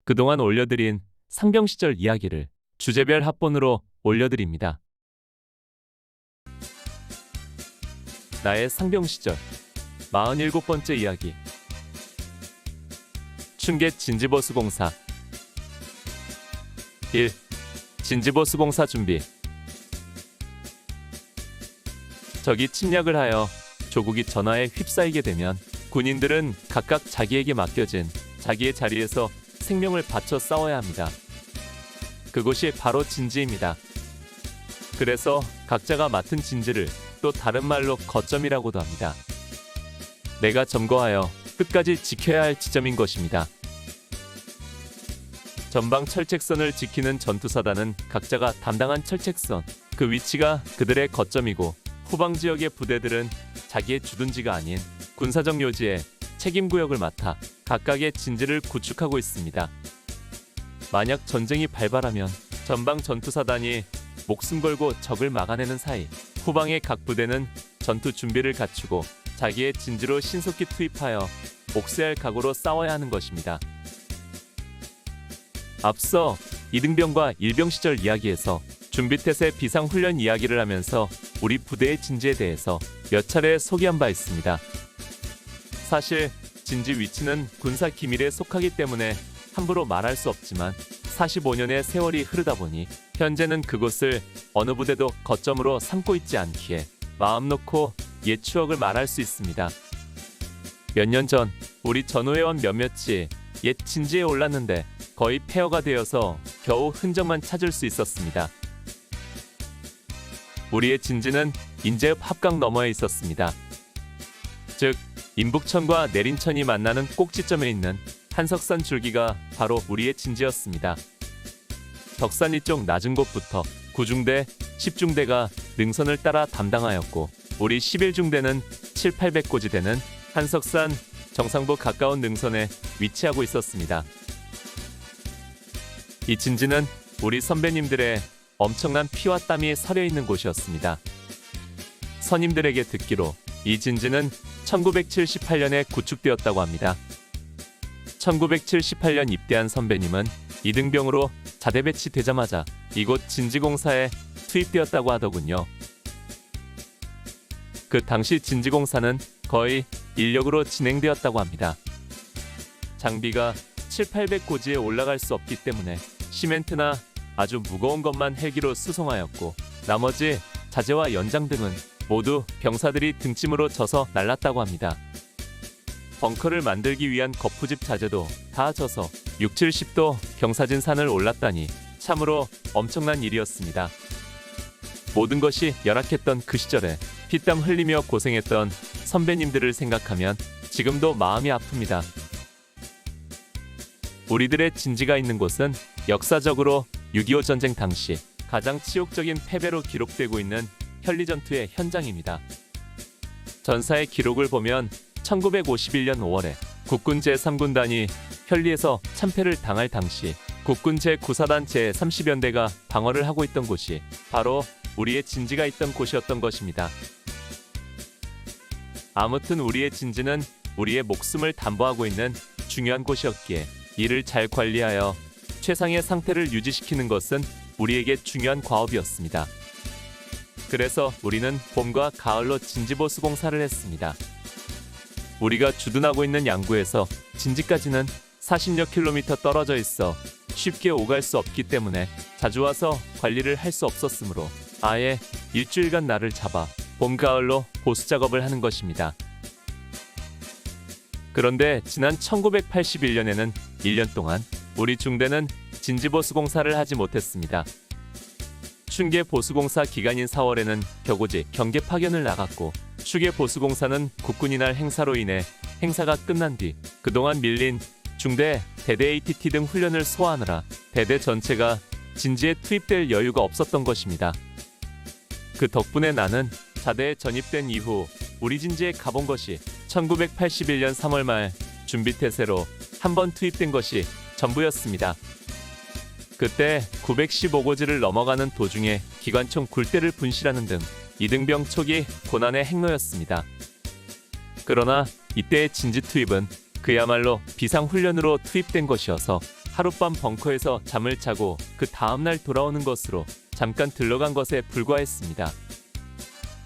그동안 올려드린 상병 시절 이야기를 주제별 합본으로 올려드립니다. 나의 상병 시절 47번째 이야기. 춘계 진지보수공사. 1. 진지보수공사 준비. 적이 침략을 하여 조국이 전하에 휩싸이게 되면 군인들은 각각 자기에게 맡겨진 자기의 자리에서 생명을 바쳐 싸워야 합니다. 그곳이 바로 진지입니다. 그래서 각자가 맡은 진지를 또 다른 말로 거점이라고도 합니다. 내가 점거하여 끝까지 지켜야 할 지점인 것입니다. 전방 철책선을 지키는 전투사단은 각자가 담당한 철책선, 그 위치가 그들의 거점이고, 후방 지역의 부대들은 자기의 주둔지가 아닌 군사적 요지의 책임구역을 맡아 각각의 진지를 구축하고 있습니다. 만약 전쟁이 발발하면 전방 전투사단이 목숨 걸고 적을 막아내는 사이 후방의 각 부대는 전투 준비를 갖추고 자기의 진지로 신속히 투입하여 옥쇄할 각오로 싸워야 하는 것입니다. 앞서 이등병과 일병 시절 이야기에서 준비태세 비상훈련 이야기를 하면서 우리 부대의 진지에 대해서 몇 차례 소개한 바 있습니다. 사실 진지 위치는 군사 기밀에 속하기 때문에 함부로 말할 수 없지만 45년의 세월이 흐르다 보니 현재는 그곳을 어느 부대도 거점으로 삼고 있지 않기에 마음 놓고 옛 추억을 말할 수 있습니다. 몇 년 전 우리 전우회원 몇몇이 옛 진지에 올랐는데 거의 폐허가 되어서 겨우 흔적만 찾을 수 있었습니다. 우리의 진지는 인제읍 합강 너머에 있었습니다. 즉 인북천과 내린천이 만나는 꼭지점에 있는 한석산 줄기가 바로 우리의 진지였습니다. 덕산 이쪽 낮은 곳부터 9중대, 10중대가 능선을 따라 담당하였고 우리 11중대는 7, 800고지 되는 한석산 정상부 가까운 능선에 위치하고 있었습니다. 이 진지는 우리 선배님들의 엄청난 피와 땀이 서려 있는 곳이었습니다. 선임들에게 듣기로 이 진지는 1978년에 구축되었다고 합니다. 1978년 입대한 선배님은 이등병으로 자대 배치되자마자 이곳 진지공사에 투입되었다고 하더군요. 그 당시 진지공사는 거의 인력으로 진행되었다고 합니다. 장비가 7, 800고지에 올라갈 수 없기 때문에 시멘트나 아주 무거운 것만 헬기로 수송하였고 나머지 자재와 연장 등은 모두 병사들이 등짐으로 져서 날랐다고 합니다. 벙커를 만들기 위한 거푸집 자재도 다 져서 6, 70도 경사진 산을 올랐다니 참으로 엄청난 일이었습니다. 모든 것이 열악했던 그 시절에 피땀 흘리며 고생했던 선배님들을 생각하면 지금도 마음이 아픕니다. 우리들의 진지가 있는 곳은 역사적으로 6.25 전쟁 당시 가장 치욕적인 패배로 기록되고 있는 현리전투의 현장입니다. 전사의 기록을 보면 1951년 5월에 국군 제3군단이 현리에서 참패를 당할 당시 국군 제9사단 제30연대가 방어를 하고 있던 곳이 바로 우리의 진지가 있던 곳이었던 것입니다. 아무튼 우리의 진지는 우리의 목숨을 담보하고 있는 중요한 곳이었기에 이를 잘 관리하여 최상의 상태를 유지시키는 것은 우리에게 중요한 과업이었습니다. 그래서 우리는 봄과 가을로 진지보수 공사를 했습니다. 우리가 주둔하고 있는 양구에서 진지까지는 40여 킬로미터 떨어져 있어 쉽게 오갈 수 없기 때문에 자주 와서 관리를 할 수 없었으므로 아예 일주일간 날을 잡아 봄, 가을로 보수 작업을 하는 것입니다. 그런데 지난 1981년에는 1년 동안 우리 중대는 진지보수 공사를 하지 못했습니다. 춘계 보수공사 기간인 4월에는 격오지 경계 파견을 나갔고 추계 보수공사는 국군이 날 행사로 인해 행사가 끝난 뒤 그동안 밀린 중대, 대대 ATT 등 훈련을 소화하느라 대대 전체가 진지에 투입될 여유가 없었던 것입니다. 그 덕분에 나는 자대에 전입된 이후 우리 진지에 가본 것이 1981년 3월 말 준비태세로 한 번 투입된 것이 전부였습니다. 그때 915고지를 넘어가는 도중에 기관총 굴대를 분실하는 등 이등병 초기 고난의 행로였습니다. 그러나 이때의 진지 투입은 그야말로 비상훈련으로 투입된 것이어서 하룻밤 벙커에서 잠을 자고 그 다음날 돌아오는 것으로 잠깐 들러간 것에 불과했습니다.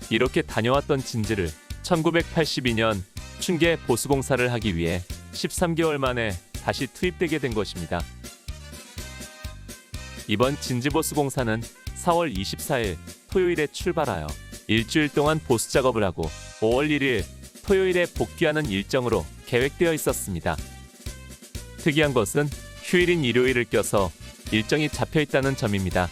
이렇게 다녀왔던 진지를 1982년 춘계 보수공사를 하기 위해 13개월 만에 다시 투입되게 된 것입니다. 이번 진지보수공사는 4월 24일 토요일에 출발하여 일주일 동안 보수 작업을 하고 5월 1일 토요일에 복귀하는 일정으로 계획되어 있었습니다. 특이한 것은 휴일인 일요일을 껴서 일정이 잡혀 있다는 점입니다.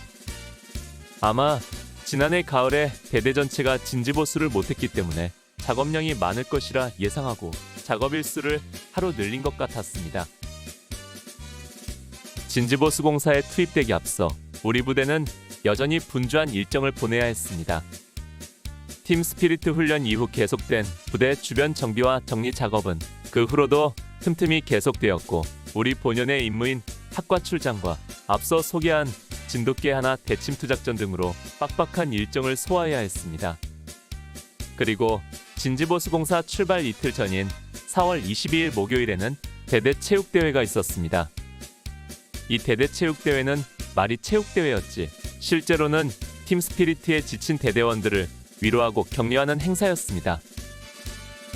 아마 지난해 가을에 대대 전체가 진지보수를 못했기 때문에 작업량이 많을 것이라 예상하고 작업 일수를 하루 늘린 것 같았습니다. 진지보수공사에 투입되기 앞서 우리 부대는 여전히 분주한 일정을 보내야 했습니다. 팀 스피리트 훈련 이후 계속된 부대 주변 정비와 정리 작업은 그 후로도 틈틈이 계속되었고 우리 본연의 임무인 학과 출장과 앞서 소개한 진돗개 하나 대침투 작전 등으로 빡빡한 일정을 소화해야 했습니다. 그리고 진지보수공사 출발 이틀 전인 4월 22일 목요일에는 대대 체육대회가 있었습니다. 이 대대 체육대회는 말이 체육대회였지 실제로는 팀 스피리트에 지친 대대원들을 위로하고 격려하는 행사였습니다.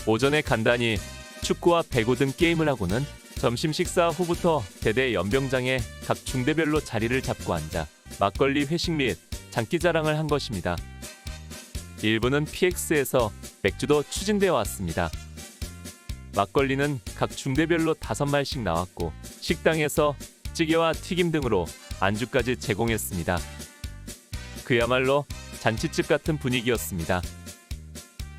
오전에 간단히 축구와 배구 등 게임을 하고는 점심 식사 후부터 대대 연병장에 각 중대별로 자리를 잡고 앉아 막걸리 회식 및 장기자랑을 한 것입니다. 일부는 PX에서 맥주도 추진되어 왔습니다. 막걸리는 각 중대별로 5말씩 나왔고 식당에서 찌개와 튀김 등으로 안주까지 제공했습니다. 그야말로 잔치집 같은 분위기였습니다.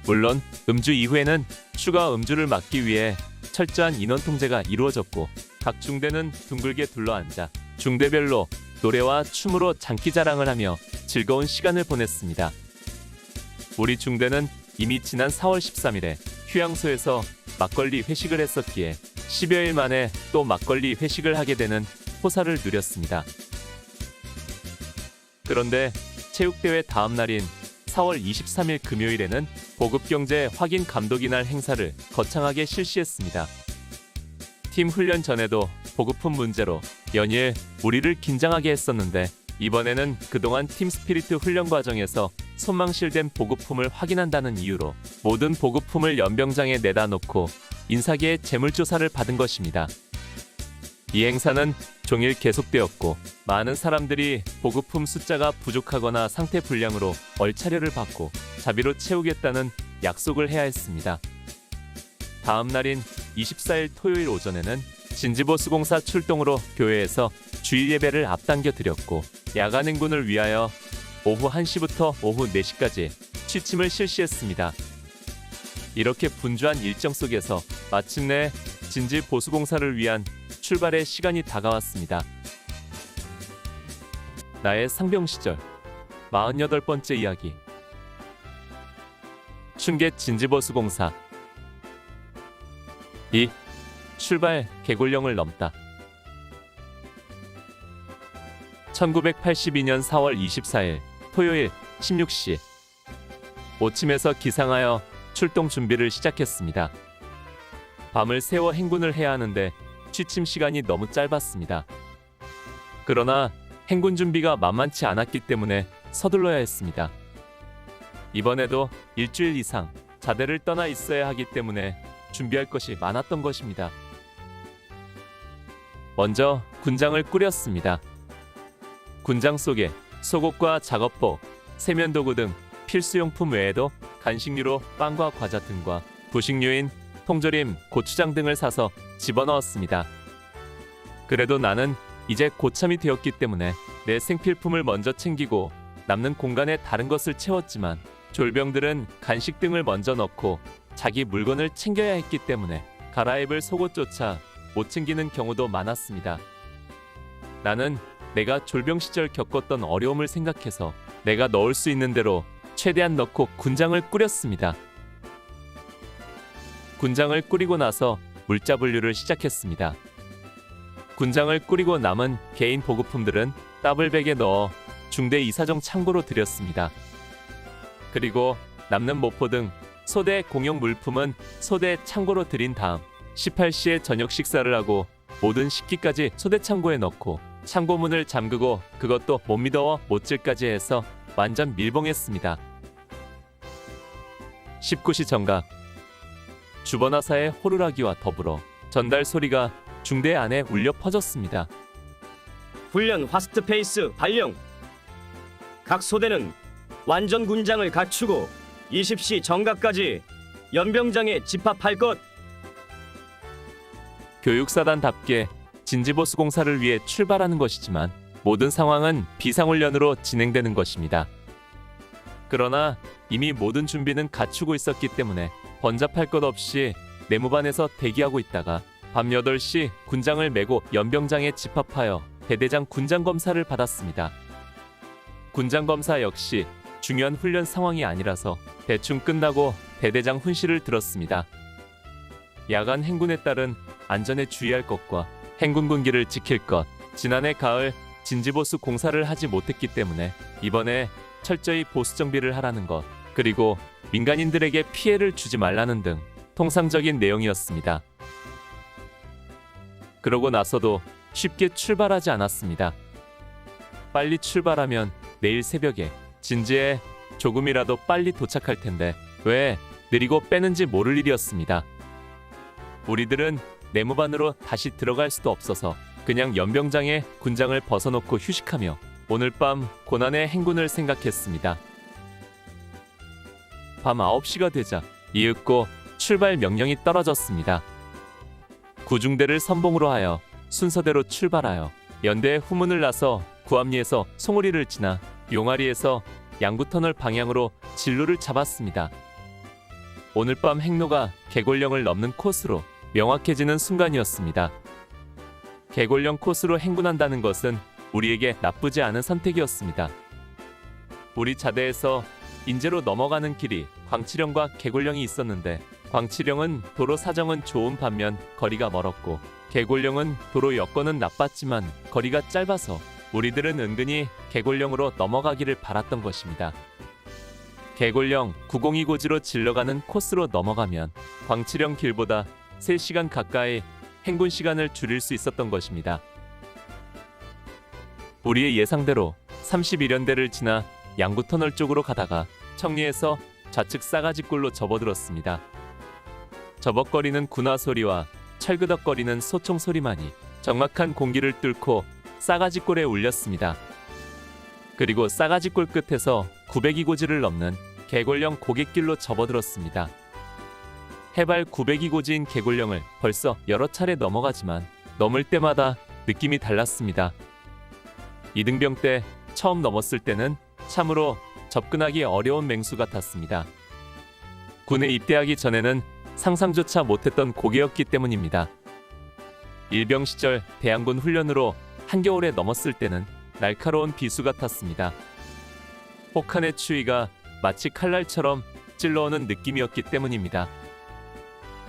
물론 음주 이후에는 추가 음주를 막기 위해 철저한 인원 통제가 이루어졌고 각 중대는 둥글게 둘러앉아 중대별로 노래와 춤으로 장기자랑을 하며 즐거운 시간을 보냈습니다. 우리 중대는 이미 지난 4월 13일에 휴양소에서 막걸리 회식을 했었기에 10여일 만에 또 막걸리 회식을 하게 되는 호사를 누렸습니다. 그런데 체육대회 다음 날인 4월 23일 금요일에는 보급경제 확인 감독이 날 행사를 거창하게 실시했습니다. 팀 훈련 전에도 보급품 문제로 연일 우리를 긴장하게 했었는데 이번에는 그동안 팀 스피리트 훈련 과정에서 손망실된 보급품을 확인한다는 이유로 모든 보급품을 연병장에 내다 놓고 인사계의 재물조사를 받은 것입니다. 이 행사는 종일 계속되었고 많은 사람들이 보급품 숫자가 부족하거나 상태 불량으로 얼차려를 받고 자비로 채우겠다는 약속을 해야 했습니다. 다음 날인 24일 토요일 오전에는 진지보수공사 출동으로 교회에서 주일 예배를 앞당겨 드렸고 야간 행군을 위하여 오후 1시부터 오후 4시까지 취침을 실시했습니다. 이렇게 분주한 일정 속에서 마침내 진지보수공사를 위한 출발의 시간이 다가왔습니다. 나의 상병 시절 48번째 이야기. 춘계 진지보수공사. 출발 개골령을 넘다. 1982년 4월 24일 토요일 16시 오침에서 기상하여 출동 준비를 시작했습니다. 밤을 새워 행군을 해야 하는데 취침 시간이 너무 짧았습니다. 그러나 행군 준비가 만만치 않았기 때문에 서둘러야 했습니다. 이번에도 일주일 이상 자대를 떠나 있어야 하기 때문에 준비할 것이 많았던 것입니다. 먼저 군장을 꾸렸습니다. 군장 속에 속옷과 작업복, 세면도구 등 필수용품 외에도 간식류로 빵과 과자 등과 부식류인 통조림, 고추장 등을 사서 집어넣었습니다. 그래도 나는 이제 고참이 되었기 때문에 내 생필품을 먼저 챙기고 남는 공간에 다른 것을 채웠지만 졸병들은 간식 등을 먼저 넣고 자기 물건을 챙겨야 했기 때문에 갈아입을 속옷조차 못 챙기는 경우도 많았습니다. 나는 내가 졸병 시절 겪었던 어려움을 생각해서 내가 넣을 수 있는 대로 최대한 넣고 군장을 꾸렸습니다. 군장을 꾸리고 나서 물자 분류를 시작했습니다. 군장을 꾸리고 남은 개인 보급품들은 더블백에 넣어 중대 이사정 창고로 들였습니다. 그리고 남는 모포 등 소대 공용 물품은 소대 창고로 들인 다음 18시에 저녁 식사를 하고 모든 식기까지 소대창고에 넣고 창고문을 잠그고 그것도 못 믿어 못질까지 해서 완전 밀봉했습니다. 19시 정각. 주번화사의 호루라기와 더불어 전달 소리가 중대 안에 울려 퍼졌습니다. 훈련 화스트 페이스 발령. 각 소대는 완전 군장을 갖추고 20시 정각까지 연병장에 집합할 것. 교육사단답게 진지보수공사를 위해 출발하는 것이지만 모든 상황은 비상훈련으로 진행되는 것입니다. 그러나 이미 모든 준비는 갖추고 있었기 때문에 번잡할 것 없이 내무반에서 대기하고 있다가 밤 8시 군장을 메고 연병장에 집합하여 대대장 군장검사를 받았습니다. 군장검사 역시 중요한 훈련 상황이 아니라서 대충 끝나고 대대장 훈시를 들었습니다. 야간 행군에 따른 안전에 주의할 것과 행군 군기를 지킬 것, 지난해 가을 진지보수 공사를 하지 못했기 때문에 이번에 철저히 보수 정비를 하라는 것, 그리고 민간인들에게 피해를 주지 말라는 등 통상적인 내용이었습니다. 그러고 나서도 쉽게 출발하지 않았습니다. 빨리 출발하면 내일 새벽에 진지에 조금이라도 빨리 도착할 텐데 왜 느리고 빼는지 모를 일이었습니다. 우리들은 내무반으로 다시 들어갈 수도 없어서 그냥 연병장에 군장을 벗어놓고 휴식하며 오늘 밤 고난의 행군을 생각했습니다. 밤 9시가 되자 이윽고 출발 명령이 떨어졌습니다. 구중대를 선봉으로 하여 순서대로 출발하여 연대의 후문을 나서 구암리에서 송우리를 지나 용아리에서 양구터널 방향으로 진로를 잡았습니다. 오늘 밤 행로가 개골령을 넘는 코스로 명확해지는 순간이었습니다. 개골령 코스로 행군한다는 것은 우리에게 나쁘지 않은 선택이었습니다. 우리 자대에서 인제로 넘어가는 길이 광치령과 개골령이 있었는데 광치령은 도로 사정은 좋은 반면 거리가 멀었고 개골령은 도로 여건은 나빴지만 거리가 짧아서 우리들은 은근히 개골령으로 넘어가기를 바랐던 것입니다. 개골령 902고지로 질러가는 코스로 넘어가면 광치령 길보다 3시간 가까이 행군 시간을 줄일 수 있었던 것입니다. 우리의 예상대로 31연대를 지나 양구터널 쪽으로 가다가 청리에서 좌측 싸가지골로 접어들었습니다. 저벅거리는 군화 소리와 철그덕거리는 소총 소리만이 적막한 공기를 뚫고 싸가지골에 울렸습니다. 그리고 싸가지골 끝에서 902고지를 넘는 개골령 고갯길로 접어들었습니다. 해발 902고지인 개골령을 벌써 여러 차례 넘어가지만 넘을 때마다 느낌이 달랐습니다. 이등병 때 처음 넘었을 때는 참으로 접근하기 어려운 맹수 같았습니다. 군에 입대하기 전에는 상상조차 못했던 고개였기 때문입니다. 일병 시절 대항군 훈련으로 한겨울에 넘었을 때는 날카로운 비수 같았습니다. 혹한의 추위가 마치 칼날처럼 찔러오는 느낌이었기 때문입니다.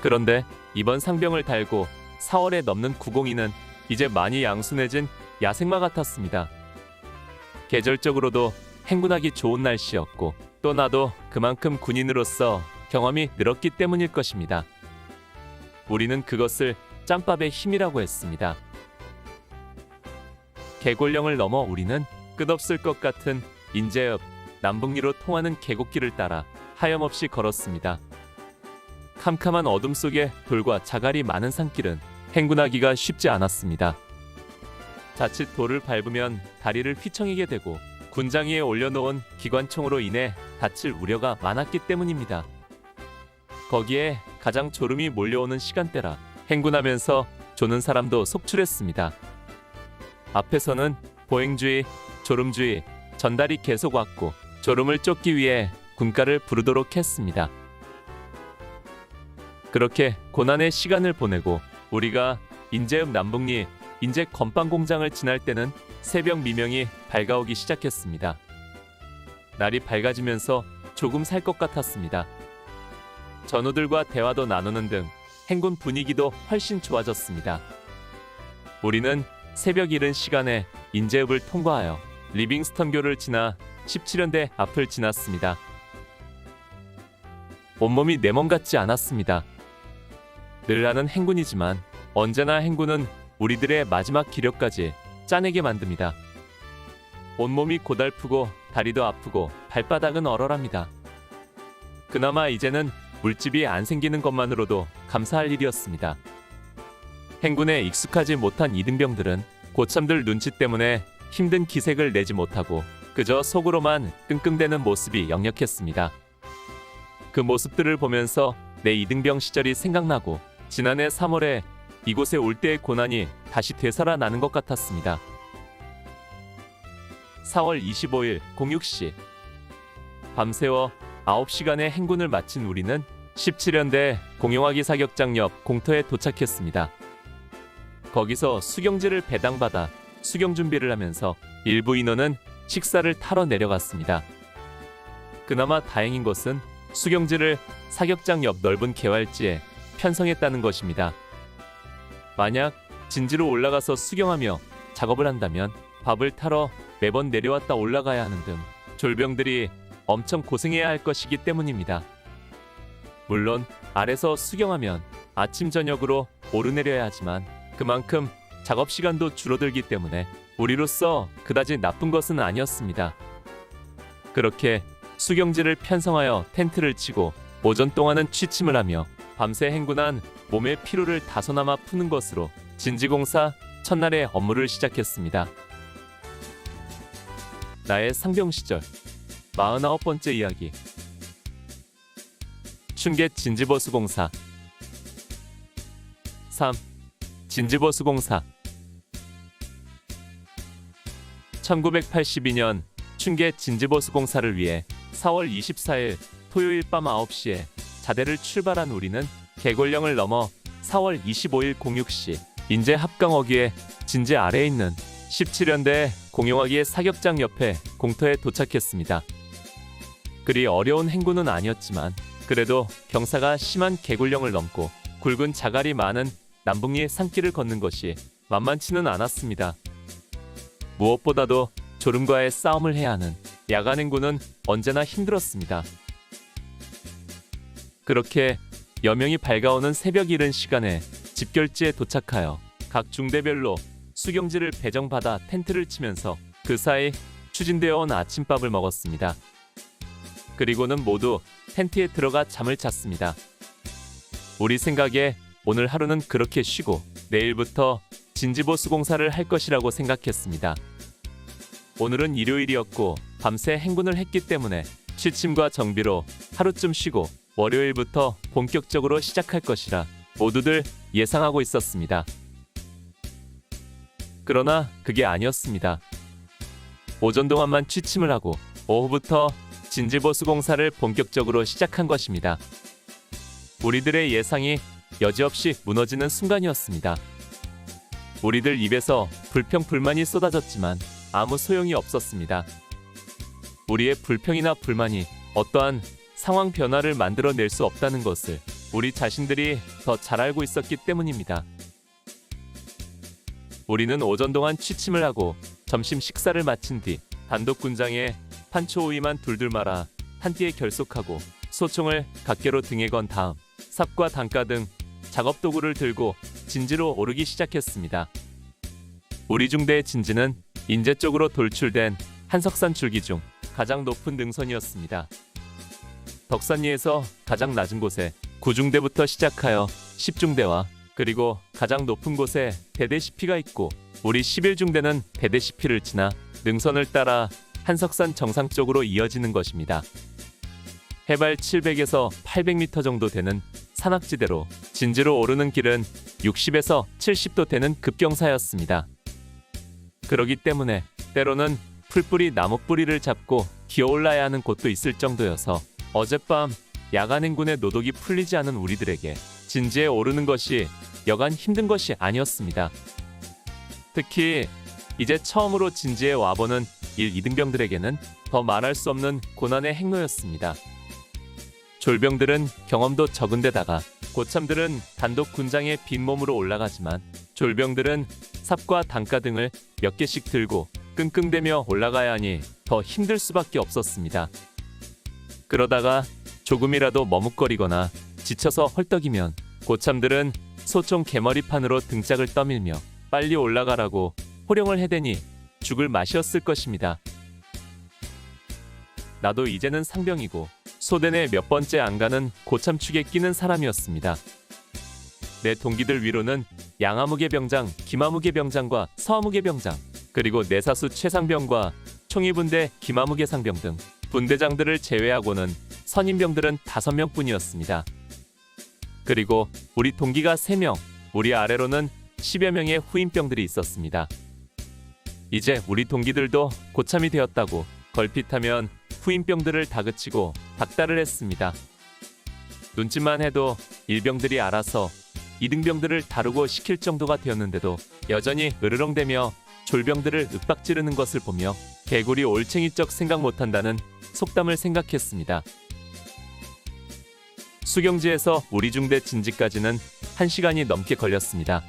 그런데 이번 상병을 달고 4월에 넘는 902는 이제 많이 양순해진 야생마 같았습니다. 계절적으로도 행군하기 좋은 날씨였고 또 나도 그만큼 군인으로서 경험이 늘었기 때문일 것입니다. 우리는 그것을 짬밥의 힘이라고 했습니다. 개골령을 넘어 우리는 끝없을 것 같은 인제읍 남북리로 통하는 계곡길을 따라 하염없이 걸었습니다. 캄캄한 어둠 속에 돌과 자갈이 많은 산길은 행군하기가 쉽지 않았습니다. 자칫 돌을 밟으면 다리를 휘청이게 되고 군장 위에 올려놓은 기관총으로 인해 다칠 우려가 많았기 때문입니다. 거기에 가장 졸음이 몰려오는 시간대라 행군하면서 조는 사람도 속출했습니다. 앞에서는 보행주의, 졸음주의, 전달이 계속 왔고 졸음을 쫓기 위해 군가를 부르도록 했습니다. 그렇게 고난의 시간을 보내고 우리가 인제읍 남북리 인제 건빵공장을 지날 때는 새벽 미명이 밝아오기 시작했습니다. 날이 밝아지면서 조금 살 것 같았습니다. 전우들과 대화도 나누는 등 행군 분위기도 훨씬 좋아졌습니다. 우리는 새벽 이른 시간에 인제읍을 통과하여 리빙스턴교를 지나 17연대 앞을 지났습니다. 온몸이 내 몸 같지 않았습니다. 늘 하는 행군이지만 언제나 행군은 우리들의 마지막 기력까지 짜내게 만듭니다. 온몸이 고달프고 다리도 아프고 발바닥은 얼얼합니다. 그나마 이제는 물집이 안 생기는 것만으로도 감사할 일이었습니다. 행군에 익숙하지 못한 이등병들은 고참들 눈치 때문에 힘든 기색을 내지 못하고 그저 속으로만 끙끙대는 모습이 역력했습니다. 그 모습들을 보면서 내 이등병 시절이 생각나고 지난해 3월에 이곳에 올 때의 고난이 다시 되살아나는 것 같았습니다. 4월 25일 06시 밤새워 9시간의 행군을 마친 우리는 17연대 공용화기 사격장 옆 공터에 도착했습니다. 거기서 수경지를 배당받아 수경 준비를 하면서 일부 인원은 식사를 타러 내려갔습니다. 그나마 다행인 것은 수경지를 사격장 옆 넓은 개활지에 편성했다는 것입니다. 만약 진지로 올라가서 수경하며 작업을 한다면 밥을 타러 매번 내려왔다 올라가야 하는 등 졸병들이 엄청 고생해야 할 것이기 때문입니다. 물론 아래서 수경하면 아침 저녁으로 오르내려야 하지만 그만큼 작업 시간도 줄어들기 때문에 우리로서 그다지 나쁜 것은 아니었습니다. 그렇게 수경지를 편성하여 텐트를 치고 오전 동안은 취침을 하며 밤새 행군한 몸의 피로를 다소나마 푸는 것으로 진지공사 첫날의 업무를 시작했습니다. 나의 상병 시절 49번째 이야기. 춘계 진지버스공사. 3. 진지버스공사. 1982년 춘계 진지버스공사를 위해 4월 24일 토요일 밤 9시에 자대를 출발한 우리는 개골령을 넘어 4월 25일 06시 인제 합강어귀의 진지 아래에 있는 17연대 공용화기의 사격장 옆에 공터에 도착했습니다. 그리 어려운 행군은 아니었지만 그래도 경사가 심한 개골령을 넘고 굵은 자갈이 많은 남북리 산길을 걷는 것이 만만치는 않았습니다. 무엇보다도 졸음과의 싸움을 해야 하는 야간 행군은 언제나 힘들었습니다. 그렇게 여명이 밝아오는 새벽 이른 시간에 집결지에 도착하여 각 중대별로 수경지를 배정받아 텐트를 치면서 그 사이 추진되어 온 아침밥을 먹었습니다. 그리고는 모두 텐트에 들어가 잠을 잤습니다. 우리 생각에 오늘 하루는 그렇게 쉬고 내일부터 진지보수 공사를 할 것이라고 생각했습니다. 오늘은 일요일이었고 밤새 행군을 했기 때문에 취침과 정비로 하루쯤 쉬고 월요일부터 본격적으로 시작할 것이라 모두들 예상하고 있었습니다. 그러나 그게 아니었습니다. 오전 동안만 취침을 하고 오후부터 진지보수 공사를 본격적으로 시작한 것입니다. 우리들의 예상이 여지없이 무너지는 순간이었습니다. 우리들 입에서 불평 불만이 쏟아졌지만 아무 소용이 없었습니다. 우리의 불평이나 불만이 어떠한 상황 변화를 만들어낼 수 없다는 것을 우리 자신들이 더 잘 알고 있었기 때문입니다. 우리는 오전 동안 취침을 하고 점심 식사를 마친 뒤 단독군장에 판초오이만 둘둘 말아 한띠에 결속하고 소총을 각개로 등에 건 다음 삽과 단가 등 작업도구를 들고 진지로 오르기 시작했습니다. 우리 중대의 진지는 인제 쪽으로 돌출된 한석산 줄기 중 가장 높은 능선이었습니다. 덕산리에서 가장 낮은 곳에 9중대부터 시작하여 10중대와 그리고 가장 높은 곳에 대대시피가 있고 우리 11중대는 대대시피를 지나 능선을 따라 한석산 정상 쪽으로 이어지는 것입니다. 해발 700에서 800m 정도 되는 산악지대로 진지로 오르는 길은 60에서 70도 되는 급경사였습니다. 그러기 때문에 때로는 풀뿌리 나무뿌리를 잡고 기어올라야 하는 곳도 있을 정도여서 어젯밤 야간 행군의 노독이 풀리지 않은 우리들에게 진지에 오르는 것이 여간 힘든 것이 아니었습니다. 특히 이제 처음으로 진지에 와보는 2등병들에게는 더 말할 수 없는 고난의 행로였습니다. 졸병들은 경험도 적은데다가 고참들은 단독 군장에 빈몸으로 올라가지만 졸병들은 삽과 단가 등을 몇 개씩 들고 끙끙대며 올라가야 하니 더 힘들 수밖에 없었습니다. 그러다가 조금이라도 머뭇거리거나 지쳐서 헐떡이면 고참들은 소총 개머리판으로 등짝을 떠밀며 빨리 올라가라고 호령을 해대니 죽을 맛이었을 것입니다. 나도 이제는 상병이고 소대 내 몇 번째 안가는 고참축에 끼는 사람이었습니다. 내 동기들 위로는 양아무개 병장, 김아무개 병장과 서아무개 병장, 그리고 내사수 최상병과 총이분대 김아무개 상병 등 분대장들을 제외하고는 선임병들은 5명뿐이었습니다. 그리고 우리 동기가 3명, 우리 아래로는 10여 명의 후임병들이 있었습니다. 이제 우리 동기들도 고참이 되었다고 걸핏하면 후임병들을 다그치고 닥달을 했습니다. 눈짓만 해도 일병들이 알아서 이등병들을 다루고 시킬 정도가 되었는데도 여전히 으르렁대며 졸병들을 윽박지르는 것을 보며 개구리 올챙이적 생각 못한다는 속담을 생각했습니다. 수경지에서 우리 중대 진지까지는 1시간이 넘게 걸렸습니다.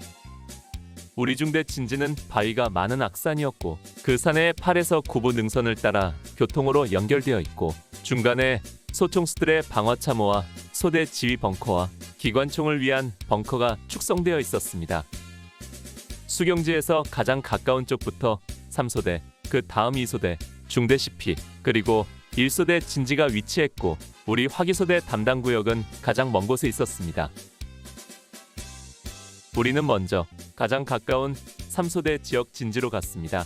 우리 중대 진지는 바위가 많은 악산이었고 그 산의 8에서 9부 능선을 따라 교통으로 연결되어 있고 중간에 소총수들의 방어 참호와 소대 지휘 벙커와 기관총을 위한 벙커가 축성되어 있었습니다. 수경지에서 가장 가까운 쪽부터 3소대, 그 다음 2소대, 중대 CP, 그리고 1소대 진지가 위치했고 우리 화기소대 담당 구역은 가장 먼 곳에 있었습니다. 우리는 먼저 가장 가까운 3소대 지역 진지로 갔습니다.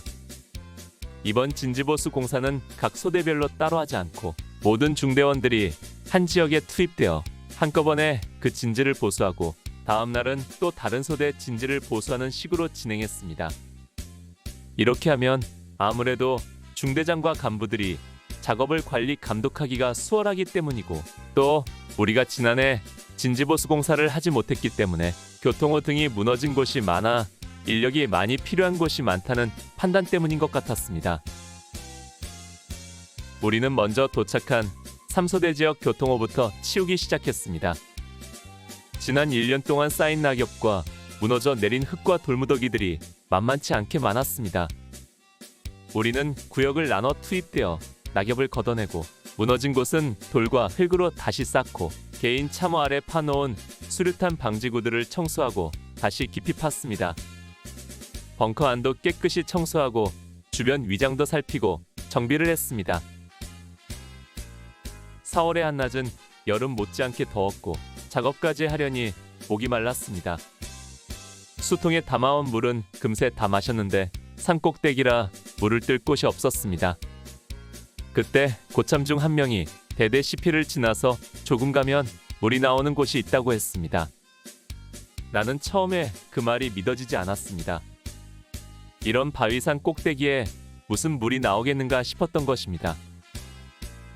이번 진지보수 공사는 각 소대별로 따로 하지 않고 모든 중대원들이 한 지역에 투입되어 한꺼번에 그 진지를 보수하고 다음 날은 또 다른 소대 진지를 보수하는 식으로 진행했습니다. 이렇게 하면 아무래도 중대장과 간부들이 작업을 관리 감독하기가 수월하기 때문이고 또 우리가 지난해 진지보수 공사를 하지 못했기 때문에 교통호 등이 무너진 곳이 많아 인력이 많이 필요한 곳이 많다는 판단 때문인 것 같았습니다. 우리는 먼저 도착한 3소대 지역 교통호부터 치우기 시작했습니다. 지난 1년 동안 쌓인 낙엽과 무너져 내린 흙과 돌무더기들이 만만치 않게 많았습니다. 우리는 구역을 나눠 투입되어 낙엽을 걷어내고 무너진 곳은 돌과 흙으로 다시 쌓고 개인 참호 아래 파놓은 수류탄 방지구들을 청소하고 다시 깊이 팠습니다. 벙커 안도 깨끗이 청소하고 주변 위장도 살피고 정비를 했습니다. 4월의 한낮은 여름 못지않게 더웠고 작업까지 하려니 목이 말랐습니다. 수통에 담아온 물은 금세 다 마셨는데 산꼭대기라 물을 뜰 곳이 없었습니다. 그때 고참 중 한 명이 대대 CP를 지나서 조금 가면 물이 나오는 곳이 있다고 했습니다. 나는 처음에 그 말이 믿어지지 않았습니다. 이런 바위산 꼭대기에 무슨 물이 나오겠는가 싶었던 것입니다.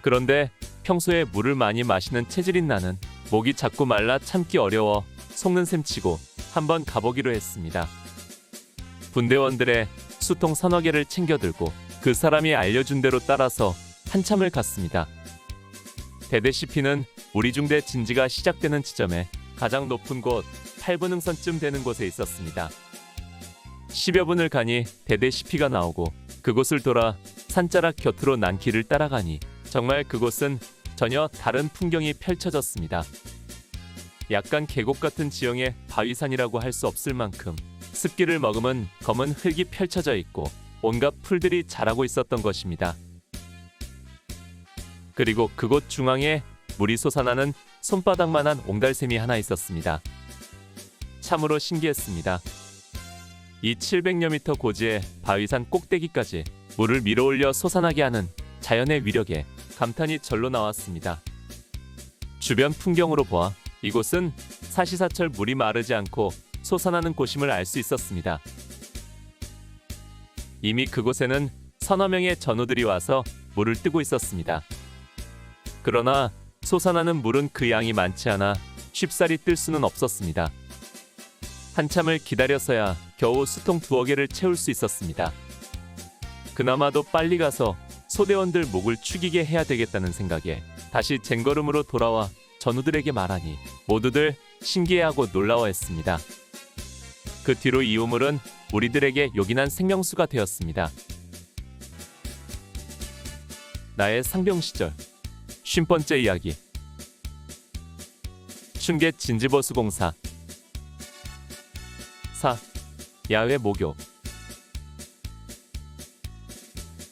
그런데 평소에 물을 많이 마시는 체질인 나는 목이 자꾸 말라 참기 어려워 속는 셈치고 한번 가보기로 했습니다. 분대원들의 수통 서너 개를 챙겨들고 그 사람이 알려준 대로 따라서 한참을 갔습니다. 대대 CP는 우리 중대 진지가 시작되는 지점에 가장 높은 곳 8분 능선쯤 되는 곳에 있었습니다. 10여 분을 가니 대대 CP가 나오고 그곳을 돌아 산자락 곁으로 난 길을 따라가니 정말 그곳은 전혀 다른 풍경이 펼쳐졌습니다. 약간 계곡 같은 지형의 바위산이라고 할 수 없을 만큼 습기를 머금은 검은 흙이 펼쳐져 있고 온갖 풀들이 자라고 있었던 것입니다. 그리고 그곳 중앙에 물이 솟아나는 손바닥만한 옹달샘이 하나 있었습니다. 참으로 신기했습니다. 이 700여 미터 고지의 바위산 꼭대기까지 물을 밀어올려 솟아나게 하는 자연의 위력에 감탄이 절로 나왔습니다. 주변 풍경으로 보아 이곳은 사시사철 물이 마르지 않고 솟아나는 곳임을 알 수 있었습니다. 이미 그곳에는 서너 명의 전우들이 와서 물을 뜨고 있었습니다. 그러나 솟아나는 물은 그 양이 많지 않아 쉽사리 뜰 수는 없었습니다. 한참을 기다려서야 겨우 수통 2여 개를 채울 수 있었습니다. 그나마도 빨리 가서 소대원들 목을 축이게 해야 되겠다는 생각에 다시 쟁걸음으로 돌아와 전우들에게 말하니 모두들 신기해하고 놀라워했습니다. 그 뒤로 이 우물은 우리들에게 요긴한 생명수가 되었습니다. 나의 상병 시절 50번째 이야기. 춘계 진지보수 공사. 4. 야외 목욕.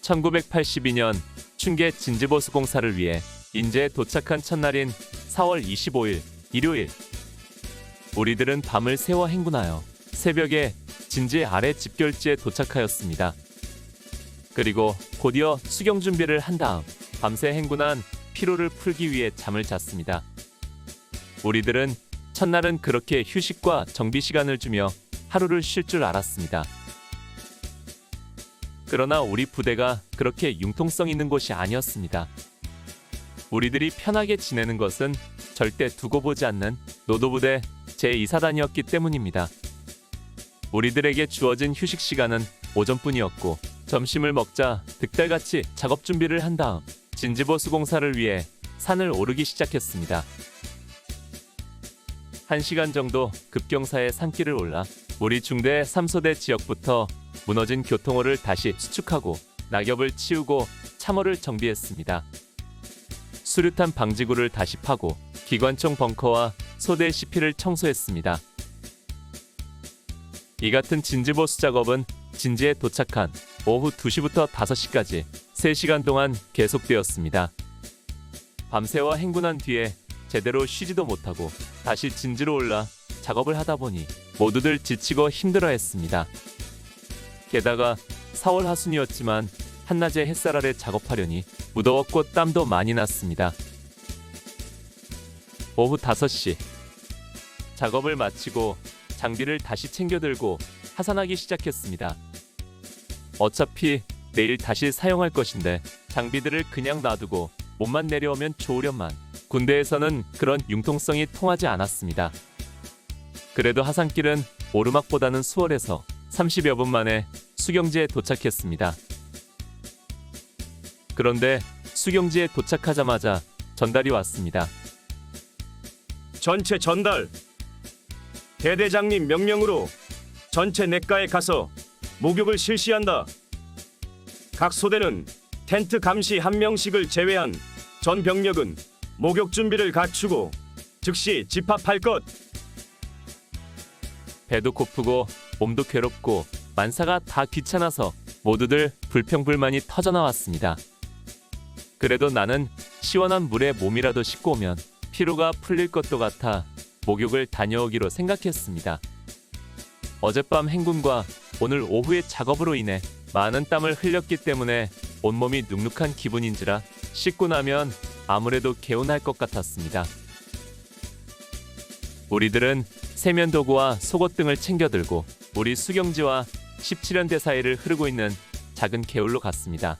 1982년 춘계 진지보수공사를 위해 인제에 도착한 첫날인 4월 25일 일요일. 우리들은 밤을 새워 행군하여 새벽에 진지 아래 집결지에 도착하였습니다. 그리고 곧이어 수경 준비를 한 다음 밤새 행군한 피로를 풀기 위해 잠을 잤습니다. 우리들은 첫날은 그렇게 휴식과 정비 시간을 주며 하루를 쉴 줄 알았습니다. 그러나 우리 부대가 그렇게 융통성 있는 곳이 아니었습니다. 우리들이 편하게 지내는 것은 절대 두고 보지 않는 노도부대 제2사단이었기 때문입니다. 우리들에게 주어진 휴식 시간은 오전뿐이었고 점심을 먹자 득달같이 작업 준비를 한 다음 진지보수공사를 위해 산을 오르기 시작했습니다. 1시간 정도 급경사의 산길을 올라 우리 중대 3소대 지역부터 무너진 교통호를 다시 수축하고 낙엽을 치우고 참호를 정비했습니다. 수류탄 방지구를 다시 파고 기관총 벙커와 소대 CP를 청소했습니다. 이 같은 진지보수 작업은 진지에 도착한 오후 2시부터 5시까지 3시간 동안 계속되었습니다. 밤새워 행군한 뒤에 제대로 쉬지도 못하고 다시 진지로 올라 작업을 하다 보니 모두들 지치고 힘들어했습니다. 게다가 4월 하순이었지만 한낮에 햇살 아래 작업하려니 무더웠고 땀도 많이 났습니다. 오후 5시 작업을 마치고 장비를 다시 챙겨들고 하산하기 시작했습니다. 어차피 내일 다시 사용할 것인데 장비들을 그냥 놔두고 몸만 내려오면 좋으련만 군대에서는 그런 융통성이 통하지 않았습니다. 그래도 하산길은 오르막보다는 수월해서 30여 분 만에 수경지에 도착했습니다. 그런데 수경지에 도착하자마자 전달이 왔습니다. 전체 전달. 대대장님 명령으로 전체 냇가에 가서 목욕을 실시한다. 각 소대는 텐트 감시 1명씩을 제외한 전 병력은 목욕 준비를 갖추고 즉시 집합할 것. 배도 고프고 몸도 괴롭고 만사가 다 귀찮아서 모두들 불평불만이 터져나왔습니다. 그래도 나는 시원한 물에 몸이라도 씻고 오면 피로가 풀릴 것도 같아 목욕을 다녀오기로 생각했습니다. 어젯밤 행군과 오늘 오후의 작업으로 인해 많은 땀을 흘렸기 때문에 온몸이 눅눅한 기분인지라 씻고 나면 아무래도 개운할 것 같았습니다. 우리들은 세면도구와 속옷 등을 챙겨들고 우리 수경지와 17연대 사이를 흐르고 있는 작은 개울로 갔습니다.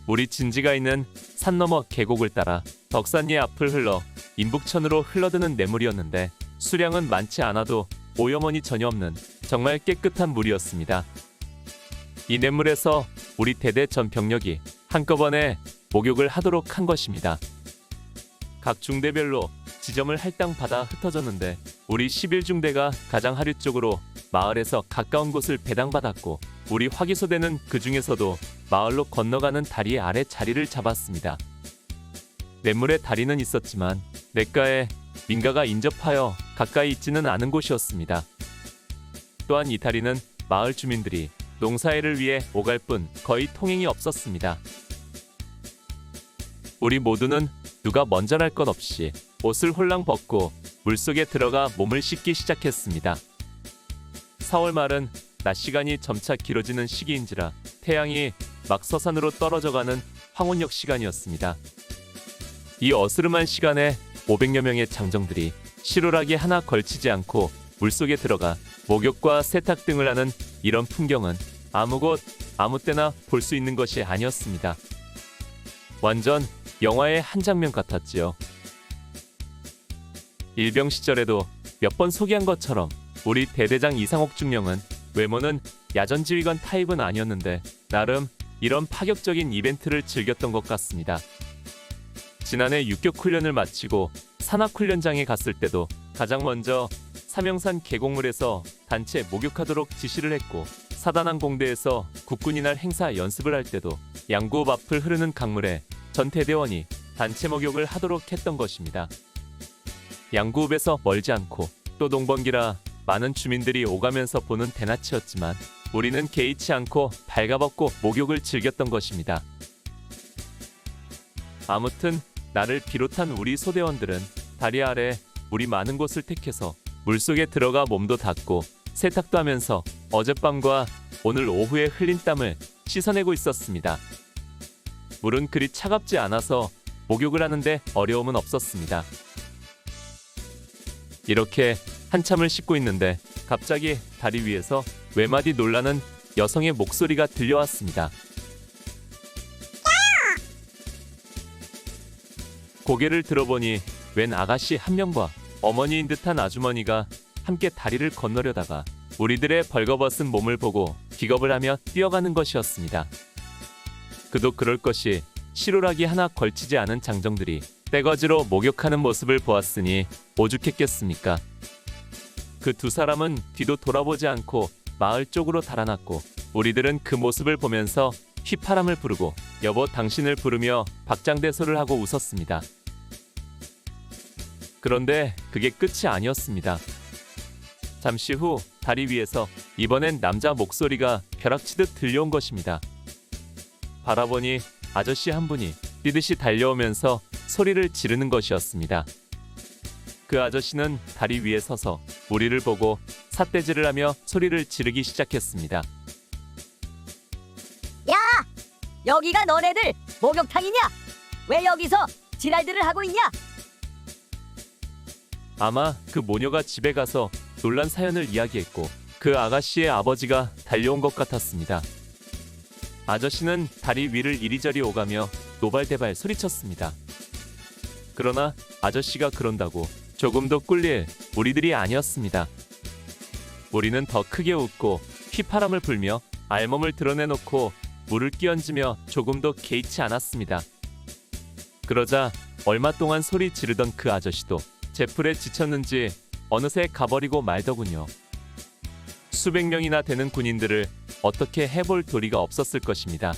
우리 진지가 있는 산 너머 계곡을 따라 덕산리 앞을 흘러 인북천으로 흘러드는 냇물이었는데 수량은 많지 않아도 오염원이 전혀 없는 정말 깨끗한 물이었습니다. 이 냇물에서 우리 대대 전 병력이 한꺼번에 목욕을 하도록 한 것입니다. 각 중대별로 지점을 할당 받아 흩어졌는데 우리 11중대가 가장 하류 쪽으로 마을에서 가까운 곳을 배당받았고 우리 화기소대는 그 중에서도 마을로 건너가는 다리 아래 자리를 잡았습니다. 냇물에 다리는 있었지만 냇가에 민가가 인접하여 가까이 있지는 않은 곳이었습니다. 또한 이 다리는 마을 주민들이 농사일을 위해 오갈 뿐 거의 통행이 없었습니다. 우리 모두는 누가 먼저 날 것 없이 옷을 홀랑 벗고 물속에 들어가 몸을 씻기 시작했습니다. 4월 말은 낮 시간이 점차 길어지는 시기인지라 태양이 막 서산으로 떨어져가는 황혼역 시간이었습니다. 이 어스름한 시간에 500여 명의 장정들이 실오라기 하나 걸치지 않고 물속에 들어가 목욕과 세탁 등을 하는 이런 풍경은 아무 곳 아무 때나 볼 수 있는 것이 아니었습니다. 완전 영화의 한 장면 같았지요. 일병 시절에도 몇 번 소개한 것처럼 우리 대대장 이상옥 중령은 외모는 야전지휘관 타입은 아니었는데 나름 이런 파격적인 이벤트를 즐겼던 것 같습니다. 지난해 육격 훈련을 마치고 산악훈련장에 갔을 때도 가장 먼저 삼영산 계곡물에서 단체 목욕하도록 지시를 했고 사단항공대에서 국군이날 행사 연습을 할 때도 양구읍 앞을 흐르는 강물에 전 대대원이 단체 목욕을 하도록 했던 것입니다. 양구읍에서 멀지 않고 또 동번기라 많은 주민들이 오가면서 보는 대낮이었지만 우리는 개의치 않고 발가벗고 목욕을 즐겼던 것입니다. 아무튼 나를 비롯한 우리 소대원들은 다리 아래 물이 많은 곳을 택해서 물속에 들어가 몸도 닦고 세탁도 하면서 어젯밤과 오늘 오후에 흘린 땀을 씻어내고 있었습니다. 물은 그리 차갑지 않아서 목욕을 하는데 어려움은 없었습니다. 이렇게 한참을 씻고 있는데 갑자기 다리 위에서 외마디 놀라는 여성의 목소리가 들려왔습니다. 고개를 들어보니 웬 아가씨 한 명과 어머니인 듯한 아주머니가 함께 다리를 건너려다가 우리들의 벌거벗은 몸을 보고 기겁을 하며 뛰어가는 것이었습니다. 그도 그럴 것이 실오라기 하나 걸치지 않은 장정들이 떼거지로 목욕하는 모습을 보았으니 오죽했겠습니까? 그 두 사람은 뒤도 돌아보지 않고 마을 쪽으로 달아났고 우리들은 그 모습을 보면서 휘파람을 부르고 여보 당신을 부르며 박장대소를 하고 웃었습니다. 그런데 그게 끝이 아니었습니다. 잠시 후 다리 위에서 이번엔 남자 목소리가 벼락치듯 들려온 것입니다. 바라보니 아저씨 한 분이 뛰듯이 달려오면서 소리를 지르는 것이었습니다. 그 아저씨는 다리 위에 서서 우리를 보고 삿대질을 하며 소리를 지르기 시작했습니다. 야! 여기가 너네들 목욕탕이냐? 왜 여기서 지랄들을 하고 있냐? 아마 그 모녀가 집에 가서 놀란 사연을 이야기했고 그 아가씨의 아버지가 달려온 것 같았습니다. 아저씨는 다리 위를 이리저리 오가며 노발대발 소리쳤습니다. 그러나 아저씨가 그런다고 조금도 꿀릴 우리들이 아니었습니다. 우리는 더 크게 웃고 휘파람을 불며 알몸을 드러내놓고 물을 끼얹으며 조금도 개의치 않았습니다. 그러자 얼마 동안 소리 지르던 그 아저씨도 제풀에 지쳤는지 어느새 가버리고 말더군요. 수백 명이나 되는 군인들을 어떻게 해볼 도리가 없었을 것입니다.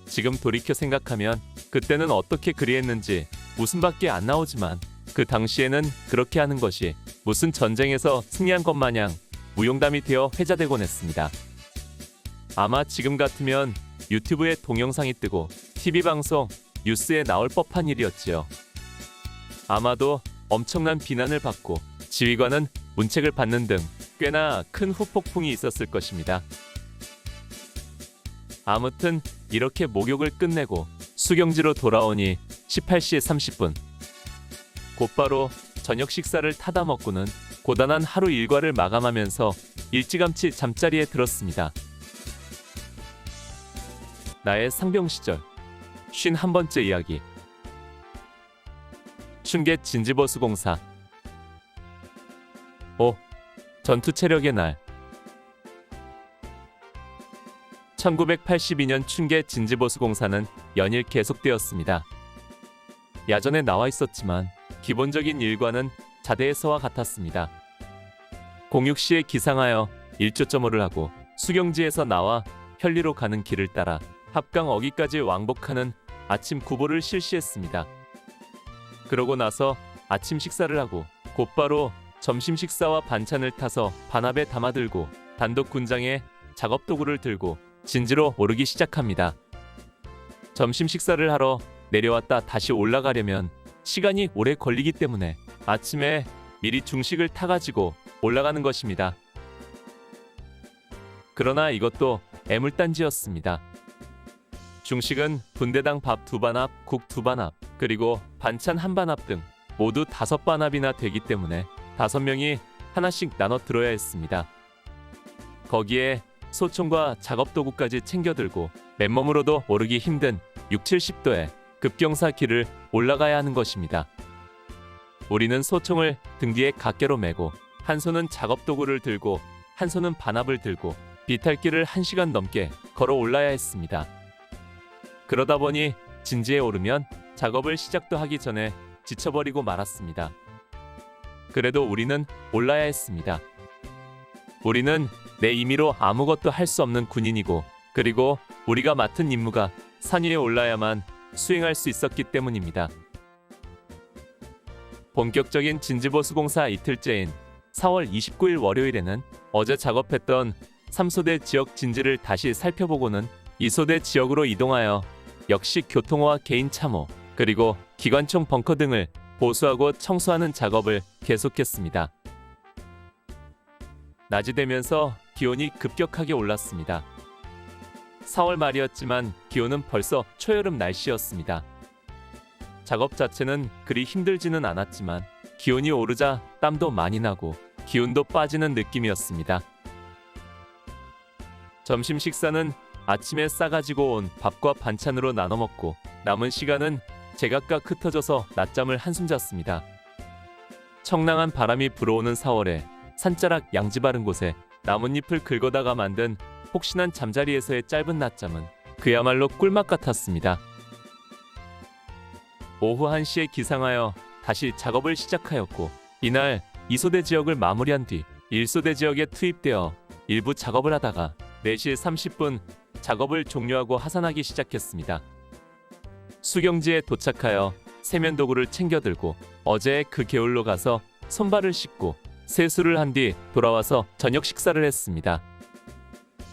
지금 돌이켜 생각하면 그때는 어떻게 그리했는지 웃음밖에 안 나오지만 그 당시에는 그렇게 하는 것이 무슨 전쟁에서 승리한 것 마냥 무용담이 되어 회자되곤 했습니다. 아마 지금 같으면 유튜브에 동영상이 뜨고 TV방송, 뉴스에 나올 법한 일이었지요. 아마도 엄청난 비난을 받고 지휘관은 문책을 받는 등 꽤나 큰 후폭풍이 있었을 것입니다. 아무튼 이렇게 목욕을 끝내고 수경지로 돌아오니 18시 30분. 곧바로 저녁 식사를 타다 먹고는 고단한 하루 일과를 마감하면서 일찌감치 잠자리에 들었습니다. 나의 상병 시절 51번째 이야기. 춘계 진지보수공사. 전투 체력의 날. 1982년 춘계 진지보수공사는 연일 계속되었습니다. 야전에 나와 있었지만 기본적인 일과는 자대에서와 같았습니다. 공육 시에 기상하여 일조점호를 하고 수경지에서 나와 현리로 가는 길을 따라 합강 어기까지 왕복하는 아침 구보를 실시했습니다. 그러고 나서 아침 식사를 하고 곧바로 점심 식사와 반찬을 타서 반합에 담아들고 단독 군장에 작업도구를 들고 진지로 오르기 시작합니다. 점심 식사를 하러 내려왔다 다시 올라가려면 시간이 오래 걸리기 때문에 아침에 미리 중식을 타가지고 올라가는 것입니다. 그러나 이것도 애물단지였습니다. 중식은 분대당 밥 2반합, 국 2반합, 그리고 반찬 1반합 등 모두 5반합이나 되기 때문에 5명이 하나씩 나눠 들어야 했습니다. 거기에 소총과 작업도구까지 챙겨 들고 맨몸으로도 오르기 힘든 60-70도의 급경사 길을 올라가야 하는 것입니다. 우리는 소총을 등 뒤에 각개로 메고 한 손은 작업도구를 들고 한 손은 반합을 들고 비탈길을 1시간 넘게 걸어 올라야 했습니다. 그러다 보니 진지에 오르면 작업을 시작도 하기 전에 지쳐버리고 말았습니다. 그래도 우리는 올라야 했습니다. 우리는 내 임의로 아무것도 할 수 없는 군인이고 그리고 우리가 맡은 임무가 산 위에 올라야만 수행할 수 있었기 때문입니다. 본격적인 진지보수공사 이틀째인 4월 29일 월요일에는 어제 작업했던 3소대 지역 진지를 다시 살펴보고는 2소대 지역으로 이동하여 역시 교통호와 개인 참호 그리고 기관총 벙커 등을 보수하고 청소하는 작업을 계속했습니다. 낮이 되면서 기온이 급격하게 올랐습니다. 4월 말이었지만 기온은 벌써 초여름 날씨였습니다. 작업 자체는 그리 힘들지는 않았지만 기온이 오르자 땀도 많이 나고 기운도 빠지는 느낌이었습니다. 점심 식사는 아침에 싸가지고 온 밥과 반찬으로 나눠 먹고 남은 시간은 제각각 흩어져서 낮잠을 한숨 잤습니다. 청량한 바람이 불어오는 4월에 산자락 양지 바른 곳에 나뭇잎을 긁어다가 만든 폭신한 잠자리에서의 짧은 낮잠은 그야말로 꿀맛 같았습니다. 오후 1시에 기상하여 다시 작업을 시작하였고 이날 2소대 지역을 마무리한 뒤 1소대 지역에 투입되어 일부 작업을 하다가 4시 30분 작업을 종료하고 하산하기 시작했습니다. 수경지에 도착하여 세면도구를 챙겨 들고 어제 그 개울로 가서 손발을 씻고 세수를 한 뒤 돌아와서 저녁 식사를 했습니다.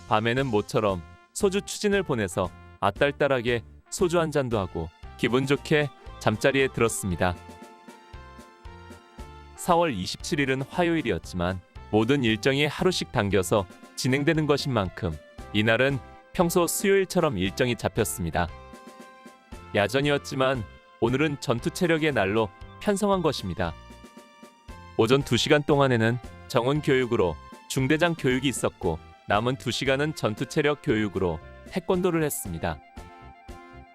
밤에는 모처럼 소주 추진을 보내서 아딸딸하게 소주 한 잔도 하고 기분 좋게 잠자리에 들었습니다. 4월 27일은 화요일이었지만 모든 일정이 하루씩 당겨서 진행되는 것인 만큼 이날은 평소 수요일처럼 일정이 잡혔습니다. 야전이었지만 오늘은 전투 체력의 날로 편성한 것입니다. 오전 2시간 동안에는 정원 교육으로 중대장 교육이 있었고 남은 2시간은 전투 체력 교육으로 태권도를 했습니다.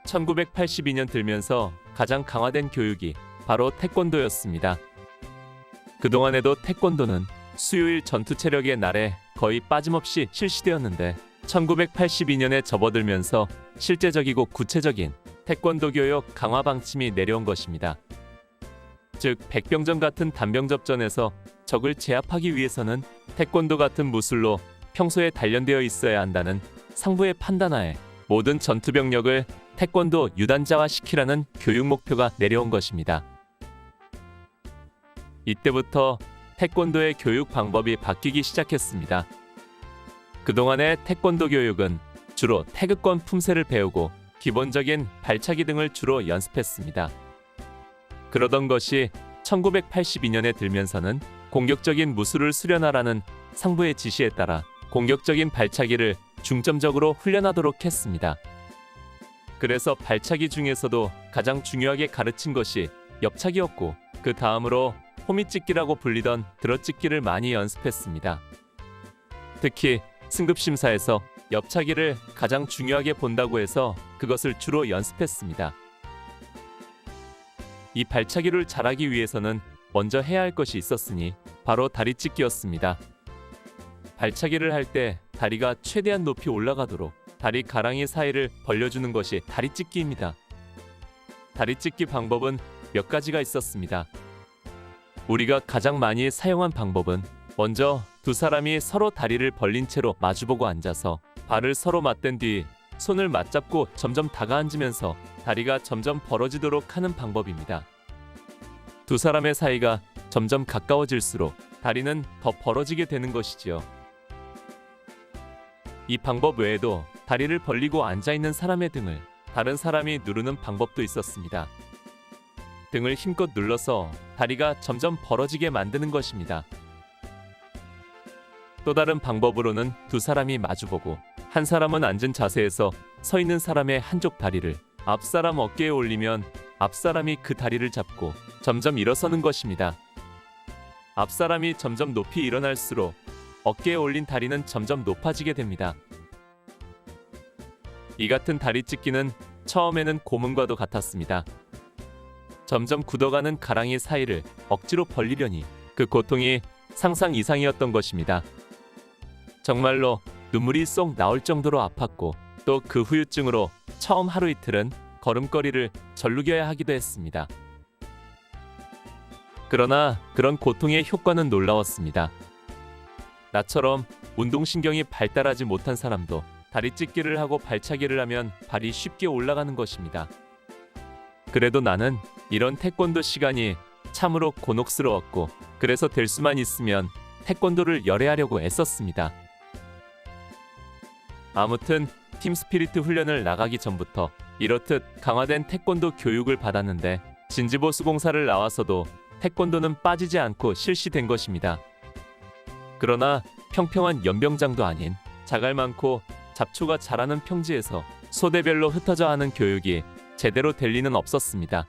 1982년 들면서 가장 강화된 교육이 바로 태권도였습니다. 그동안에도 태권도는 수요일 전투 체력의 날에 거의 빠짐없이 실시되었는데 1982년에 접어들면서 실제적이고 구체적인 태권도 교육 강화 방침이 내려온 것입니다. 즉 백병전 같은 단병접전에서 적을 제압하기 위해서는 태권도 같은 무술로 평소에 단련되어 있어야 한다는 상부의 판단하에 모든 전투병력을 태권도 유단자화시키라는 교육 목표가 내려온 것입니다. 이때부터 태권도의 교육 방법이 바뀌기 시작했습니다. 그동안의 태권도 교육은 주로 태극권 품새를 배우고 기본적인 발차기 등을 주로 연습했습니다. 그러던 것이 1982년에 들면서는 공격적인 무술을 수련하라는 상부의 지시에 따라 공격적인 발차기를 중점적으로 훈련하도록 했습니다. 그래서 발차기 중에서도 가장 중요하게 가르친 것이 옆차기였고 그 다음으로 호미찍기라고 불리던 들어찍기를 많이 연습했습니다. 특히 승급심사에서 옆차기를 가장 중요하게 본다고 해서 그것을 주로 연습했습니다. 이 발차기를 잘하기 위해서는 먼저 해야 할 것이 있었으니 바로 다리찢기였습니다. 발차기를 할 때 다리가 최대한 높이 올라가도록 다리 가랑이 사이를 벌려주는 것이 다리찢기입니다. 다리찢기 방법은 몇 가지가 있었습니다. 우리가 가장 많이 사용한 방법은 먼저 두 사람이 서로 다리를 벌린 채로 마주보고 앉아서 발을 서로 맞댄 뒤 손을 맞잡고 점점 다가앉으면서 다리가 점점 벌어지도록 하는 방법입니다. 두 사람의 사이가 점점 가까워질수록 다리는 더 벌어지게 되는 것이지요. 이 방법 외에도 다리를 벌리고 앉아있는 사람의 등을 다른 사람이 누르는 방법도 있었습니다. 등을 힘껏 눌러서 다리가 점점 벌어지게 만드는 것입니다. 또 다른 방법으로는 두 사람이 마주보고 한 사람은 앉은 자세에서 서 있는 사람의 한쪽 다리를 앞 사람 어깨에 올리면 앞 사람이 그 다리를 잡고 점점 일어서는 것입니다. 앞 사람이 점점 높이 일어날수록 어깨에 올린 다리는 점점 높아지게 됩니다. 이 같은 다리찢기는 처음에는 고문과도 같았습니다. 점점 굳어가는 가랑이 사이를 억지로 벌리려니 그 고통이 상상 이상이었던 것입니다. 정말로 눈물이 쏙 나올 정도로 아팠고 또 그 후유증으로 처음 하루 이틀은 걸음걸이를 절룩여야 하기도 했습니다. 그러나 그런 고통의 효과는 놀라웠습니다. 나처럼 운동신경이 발달하지 못한 사람도 다리찢기를 하고 발차기를 하면 발이 쉽게 올라가는 것입니다. 그래도 나는 이런 태권도 시간이 참으로 곤혹스러웠고 그래서 될 수만 있으면 태권도를 열애하려고 애썼습니다. 아무튼 팀 스피리트 훈련을 나가기 전부터 이렇듯 강화된 태권도 교육을 받았는데 진지보수공사를 나와서도 태권도는 빠지지 않고 실시된 것입니다. 그러나 평평한 연병장도 아닌 자갈 많고 잡초가 자라는 평지에서 소대별로 흩어져 하는 교육이 제대로 될 리는 없었습니다.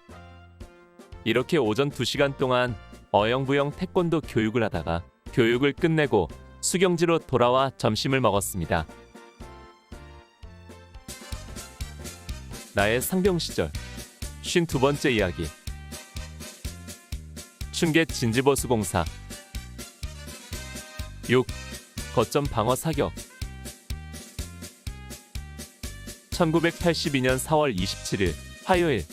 이렇게 오전 2시간 동안 어영부영 태권도 교육을 하다가 교육을 끝내고 수경지로 돌아와 점심을 먹었습니다. 나의 상병 시절 52번째 이야기. 춘계 진지보수공사 6. 거점 방어 사격. 1982년 4월 27일 화요일.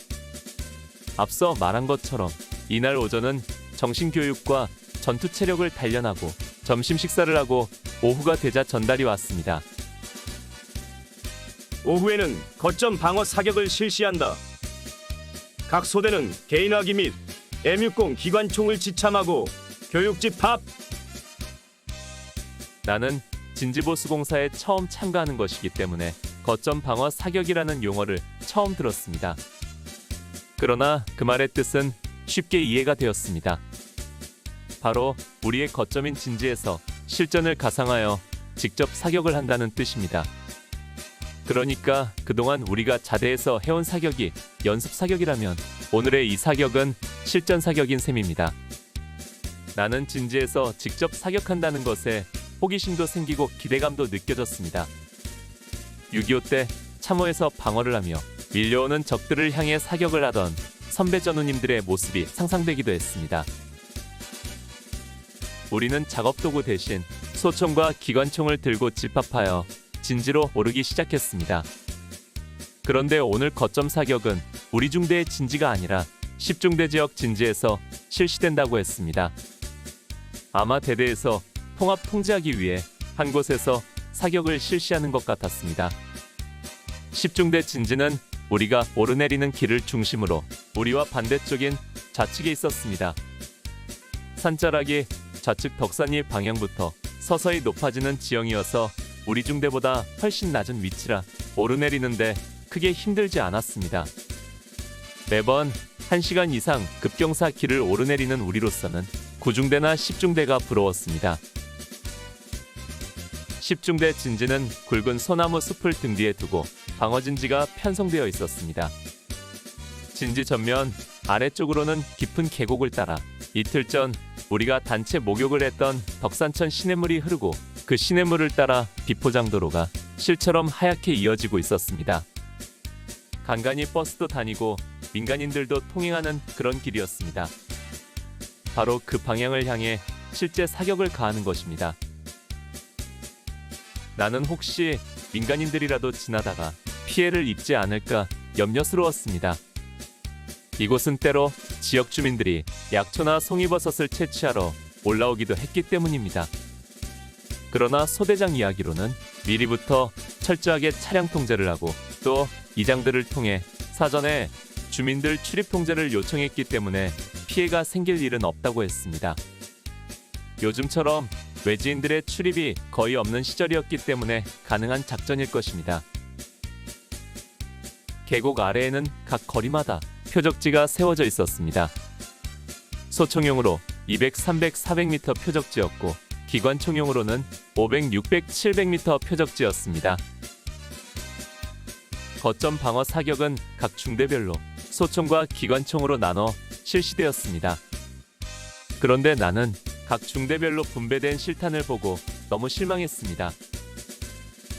앞서 말한 것처럼 이날 오전은 정신교육과 전투 체력을 단련하고 점심 식사를 하고 오후가 되자 전달이 왔습니다. 오후에는 거점 방어 사격을 실시한다. 각 소대는 개인화기 및 M60 기관총을 지참하고 교육 집합. 나는 진지보수공사에 처음 참가하는 것이기 때문에 거점 방어 사격이라는 용어를 처음 들었습니다. 그러나 그 말의 뜻은 쉽게 이해가 되었습니다. 바로 우리의 거점인 진지에서 실전을 가상하여 직접 사격을 한다는 뜻입니다. 그러니까 그동안 우리가 자대에서 해온 사격이 연습 사격이라면 오늘의 이 사격은 실전 사격인 셈입니다. 나는 진지에서 직접 사격한다는 것에 호기심도 생기고 기대감도 느껴졌습니다. 6.25 때 참호에서 방어를 하며 밀려오는 적들을 향해 사격을 하던 선배 전우님들의 모습이 상상되기도 했습니다. 우리는 작업도구 대신 소총과 기관총을 들고 집합하여 진지로 오르기 시작했습니다. 그런데 오늘 거점 사격은 우리 중대의 진지가 아니라 10중대 지역 진지에서 실시된다고 했습니다. 아마 대대에서 통합 통제하기 위해 한 곳에서 사격을 실시하는 것 같았습니다. 10중대 진지는 우리가 오르내리는 길을 중심으로 우리와 반대쪽인 좌측에 있었습니다. 산자락이 좌측 덕산리 방향부터 서서히 높아지는 지형이어서 우리 중대보다 훨씬 낮은 위치라 오르내리는데 크게 힘들지 않았습니다. 매번 1시간 이상 급경사 길을 오르내리는 우리로서는 9중대나 10중대가 부러웠습니다. 10중대 진지는 굵은 소나무 숲을 등 뒤에 두고 방어진지가 편성되어 있었습니다. 진지 전면 아래쪽으로는 깊은 계곡을 따라 이틀 전 우리가 단체 목욕을 했던 덕산천 시냇물이 흐르고 그 시냇물을 따라 비포장도로가 실처럼 하얗게 이어지고 있었습니다. 간간히 버스도 다니고 민간인들도 통행하는 그런 길이었습니다. 바로 그 방향을 향해 실제 사격을 가하는 것입니다. 나는 혹시 민간인들이라도 지나다가 피해를 입지 않을까 염려스러웠습니다. 이곳은 때로 지역 주민들이 약초나 송이버섯을 채취하러 올라오기도 했기 때문입니다. 그러나 소대장 이야기로는 미리부터 철저하게 차량 통제를 하고 또 이장들을 통해 사전에 주민들 출입 통제를 요청했기 때문에 피해가 생길 일은 없다고 했습니다. 요즘처럼 외지인들의 출입이 거의 없는 시절이었기 때문에 가능한 작전일 것입니다. 계곡 아래에는 각 거리마다 표적지가 세워져 있었습니다. 소총용으로 200, 300, 400m 표적지였고 기관총용으로는 500, 600, 700m 표적지였습니다. 거점 방어 사격은 각 중대별로 소총과 기관총으로 나눠 실시되었습니다. 그런데 나는 각 중대별로 분배된 실탄을 보고 너무 실망했습니다.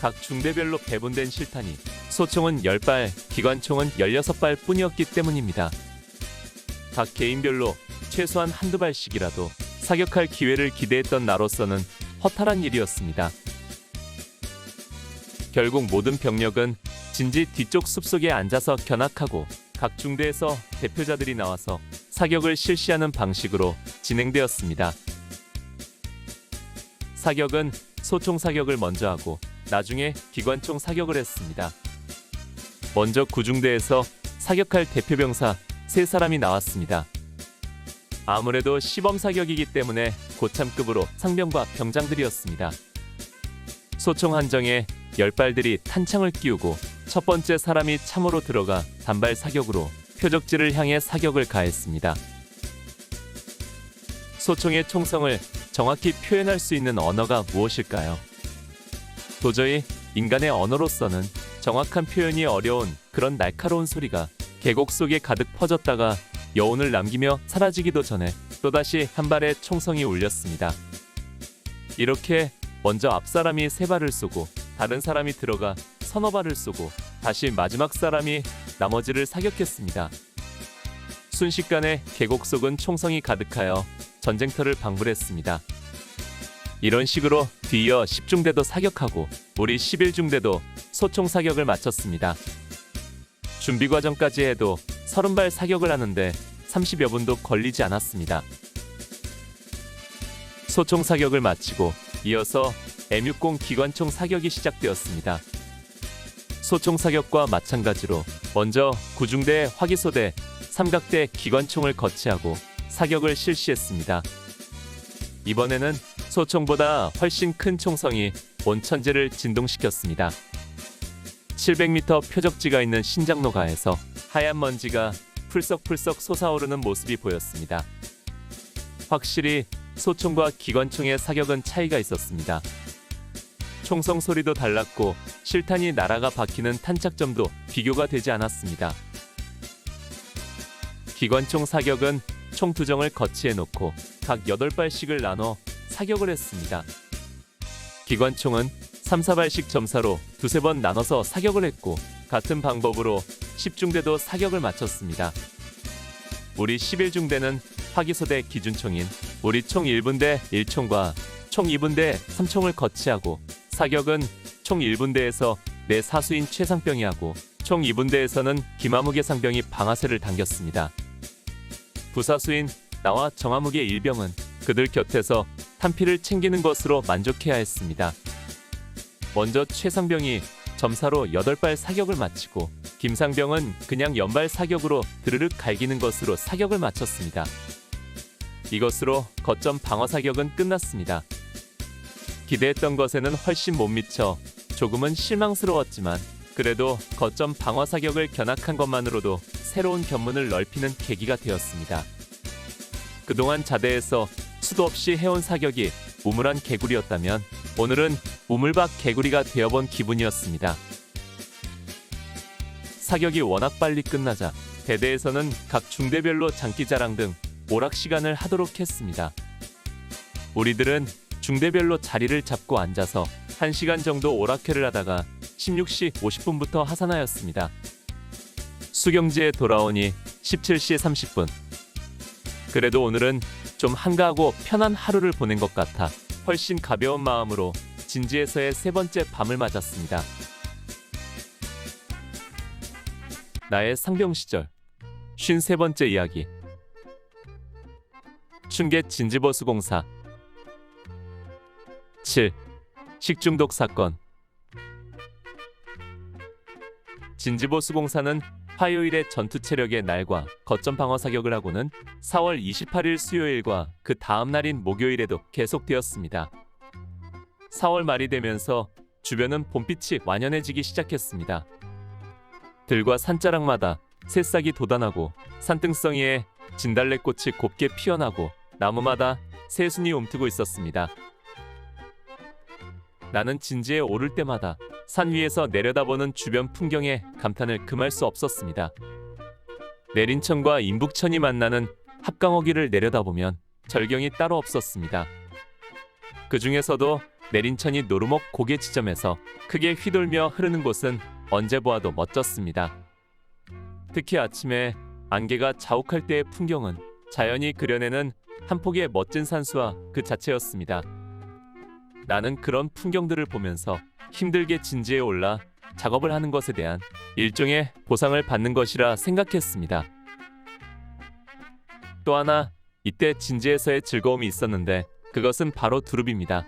각 중대별로 배분된 실탄이 소총은 10발, 기관총은 16발 뿐이었기 때문입니다. 각 개인별로 최소한 한두 발씩이라도 사격할 기회를 기대했던 나로서는 허탈한 일이었습니다. 결국 모든 병력은 진지 뒤쪽 숲속에 앉아서 견학하고 각 중대에서 대표자들이 나와서 사격을 실시하는 방식으로 진행되었습니다. 사격은 소총 사격을 먼저 하고 나중에 기관총 사격을 했습니다. 먼저 구중대에서 사격할 대표병사 3사람이 나왔습니다. 아무래도 시범 사격이기 때문에 고참급으로 상병과 병장들이었습니다. 소총 한정에 10발들이 탄창을 끼우고 첫 번째 사람이 참으로 들어가 단발 사격으로 표적지를 향해 사격을 가했습니다. 소총의 총성을 정확히 표현할 수 있는 언어가 무엇일까요? 도저히 인간의 언어로서는 정확한 표현이 어려운 그런 날카로운 소리가 계곡 속에 가득 퍼졌다가 여운을 남기며 사라지기도 전에 또다시 한 발의 총성이 울렸습니다. 이렇게 먼저 앞 사람이 3발을 쏘고 다른 사람이 들어가 서너 발을 쏘고 다시 마지막 사람이 나머지를 사격했습니다. 순식간에 계곡 속은 총성이 가득하여 전쟁터를 방불했습니다. 이런 식으로 뒤이어 10중대도 사격하고 우리 11중대도 소총 사격을 마쳤습니다. 준비 과정까지 해도 30발 사격을 하는데 30여 분도 걸리지 않았습니다. 소총 사격을 마치고 이어서 M60 기관총 사격이 시작되었습니다. 소총 사격과 마찬가지로 먼저 9중대 화기소대 삼각대 기관총을 거치하고 사격을 실시했습니다. 이번에는 소총보다 훨씬 큰 총성이 온 천지를 진동시켰습니다. 700m 표적지가 있는 신장로가에서 하얀 먼지가 풀썩풀썩 솟아오르는 모습이 보였습니다. 확실히 소총과 기관총의 사격은 차이가 있었습니다. 총성 소리도 달랐고 실탄이 날아가 박히는 탄착점도 비교가 되지 않았습니다. 기관총 사격은 총 2정을 거치해 놓고 각 8발씩을 나눠 사격을 했습니다. 기관총은 3, 4발씩 점사로 2-3번 나눠서 사격을 했고 같은 방법으로 10중대도 사격을 마쳤습니다. 우리 11중대는 화기소대 기준총인 우리 총 1분대 1총과 총 2분대 3총을 거치하고 사격은 총 1분대에서 내 사수인 최상병이 하고 총 2분대에서는 김아무개 상병이 방아쇠를 당겼습니다. 부사수인 나와 정아무개 일병은 그들 곁에서 탄피를 챙기는 것으로 만족해야 했습니다. 먼저 최상병이 점사로 8발 사격을 마치고 김상병은 그냥 연발 사격으로 드르륵 갈기는 것으로 사격을 마쳤습니다. 이것으로 거점 방어 사격은 끝났습니다. 기대했던 것에는 훨씬 못 미쳐 조금은 실망스러웠지만 그래도 거점 방어 사격을 견학한 것만으로도 새로운 견문을 넓히는 계기가 되었습니다. 그동안 자대에서 수도 없이 해온 사격이 우물한 개구리였다면 오늘은 우물박 개구리가 되어본 기분이었습니다. 사격이 워낙 빨리 끝나자 대대에서는 각 중대별로 장기자랑 등 오락 시간을 하도록 했습니다. 우리들은 중대별로 자리를 잡고 앉아서 1시간 정도 오락회를 하다가 16시 50분부터 하산하였습니다. 수경지에 돌아오니 17시 30분. 그래도 오늘은 좀 한가하고 편한 하루를 보낸 것 같아 훨씬 가벼운 마음으로 진지에서의 3번째 밤을 맞았습니다. 나의 상병 시절 53번째 이야기. 춘계 진지보수공사 7. 식중독 사건. 진지보수공사는 화요일에 전투체력의 날과 거점 방어 사격을 하고는 4월 28일 수요일과 그 다음 날인 목요일에도 계속되었습니다. 4월 말이 되면서 주변은 봄빛이 완연해지기 시작했습니다. 들과 산자락마다 새싹이 돋아나고 산등성이에 진달래꽃이 곱게 피어나고 나무마다 새순이 움트고 있었습니다. 나는 진지에 오를 때마다 산 위에서 내려다보는 주변 풍경에 감탄을 금할 수 없었습니다. 내린천과 인북천이 만나는 합강어기를 내려다보면 절경이 따로 없었습니다. 그 중에서도 내린천이 노루목 고개 지점에서 크게 휘돌며 흐르는 곳은 언제 보아도 멋졌습니다. 특히 아침에 안개가 자욱할 때의 풍경은 자연이 그려내는 한 폭의 멋진 산수와 그 자체였습니다. 나는 그런 풍경들을 보면서 힘들게 진지에 올라 작업을 하는 것에 대한 일종의 보상을 받는 것이라 생각했습니다. 또 하나 이때 진지에서의 즐거움이 있었는데 그것은 바로 두릅입니다.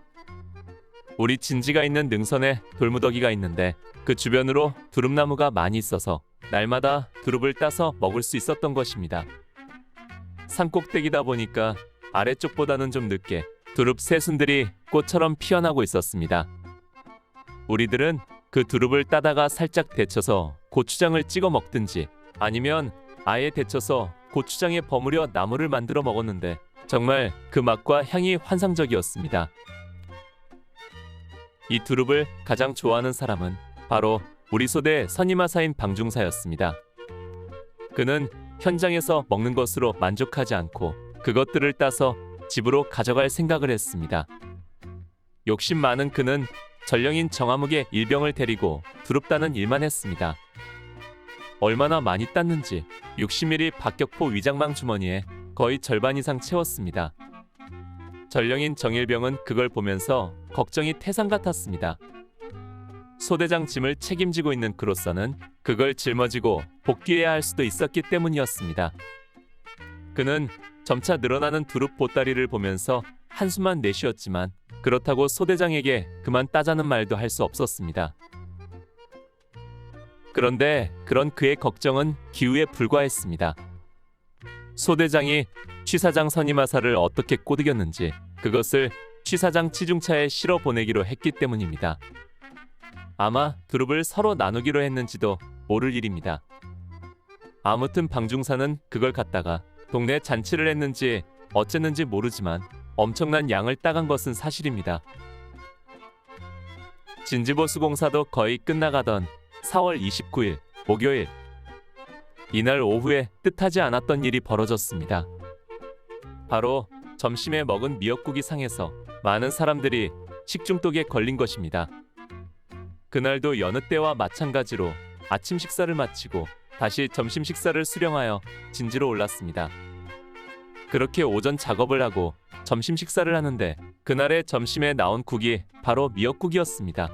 우리 진지가 있는 능선에 돌무더기가 있는데 그 주변으로 두릅나무가 많이 있어서 날마다 두릅을 따서 먹을 수 있었던 것입니다. 산꼭대기다 보니까 아래쪽보다는 좀 늦게 두릅 새순들이 꽃처럼 피어나고 있었습니다. 우리들은 그 두릅을 따다가 살짝 데쳐서 고추장을 찍어 먹든지 아니면 아예 데쳐서 고추장에 버무려 나물을 만들어 먹었는데 정말 그 맛과 향이 환상적이었습니다. 이 두릅을 가장 좋아하는 사람은 바로 우리 소대 선임하사인 방중사였습니다. 그는 현장에서 먹는 것으로 만족하지 않고 그것들을 따서 집으로 가져갈 생각을 했습니다. 욕심 많은 그는 전령인 정화묵의 일병을 데리고 두릅 따는 일만 했습니다. 얼마나 많이 땄는지 60mm 박격포 위장망 주머니에 거의 절반 이상 채웠습니다. 전령인 정일병은 그걸 보면서 걱정이 태산 같았습니다. 소대장 짐을 책임지고 있는 그로서는 그걸 짊어지고 복귀해야 할 수도 있었기 때문이었습니다. 그는 점차 늘어나는 두릅 보따리를 보면서 한숨만 내쉬었지만 그렇다고 소대장에게 그만 따자는 말도 할 수 없었습니다. 그런데 그런 그의 걱정은 기우에 불과했습니다. 소대장이 취사장 선임하사를 어떻게 꼬드겼는지 그것을 취사장 치중차에 실어 보내기로 했기 때문입니다. 아마 두릅을 서로 나누기로 했는지도 모를 일입니다. 아무튼 방중사는 그걸 갖다가 동네 잔치를 했는지 어쨌는지 모르지만 엄청난 양을 따간 것은 사실입니다. 진지보수공사도 거의 끝나가던 4월 29일 목요일, 이날 오후에 뜻하지 않았던 일이 벌어졌습니다. 바로 점심에 먹은 미역국이 상해서 많은 사람들이 식중독에 걸린 것입니다. 그날도 여느 때와 마찬가지로 아침 식사를 마치고 다시 점심 식사를 수령하여 진지로 올랐습니다. 그렇게 오전 작업을 하고 점심 식사를 하는데 그날의 점심에 나온 국이 바로 미역국이었습니다.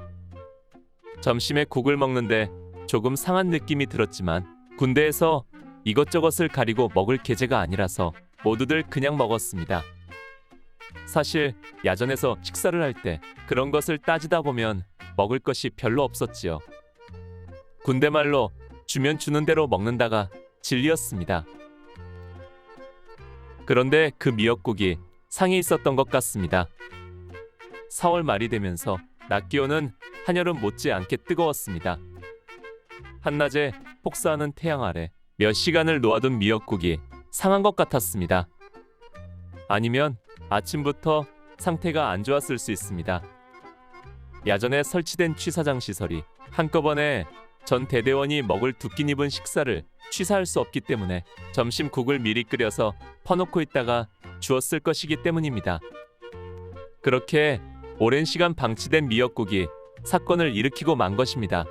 점심에 국을 먹는데 조금 상한 느낌이 들었지만 군대에서 이것저것을 가리고 먹을 계제가 아니라서 모두들 그냥 먹었습니다. 사실 야전에서 식사를 할 때 그런 것을 따지다 보면 먹을 것이 별로 없었지요. 군대 말로 주면 주는 대로 먹는다가 진리였습니다. 그런데 그 미역국이 상해 있었던 것 같습니다. 4월 말이 되면서 낮 기온은 한여름 못지않게 뜨거웠습니다. 한낮에 폭사하는 태양 아래 몇 시간을 놓아둔 미역국이 상한 것 같았습니다. 아니면 아침부터 상태가 안 좋았을 수 있습니다. 야전에 설치된 취사장 시설이 한꺼번에 전 대대원이 먹을 두 끼 입은 식사를 취사할 수 없기 때문에 점심 국을 미리 끓여서 퍼놓고 있다가 주었을 것이기 때문입니다. 그렇게 오랜 시간 방치된 미역국이 사건을 일으키고 만 것입니다.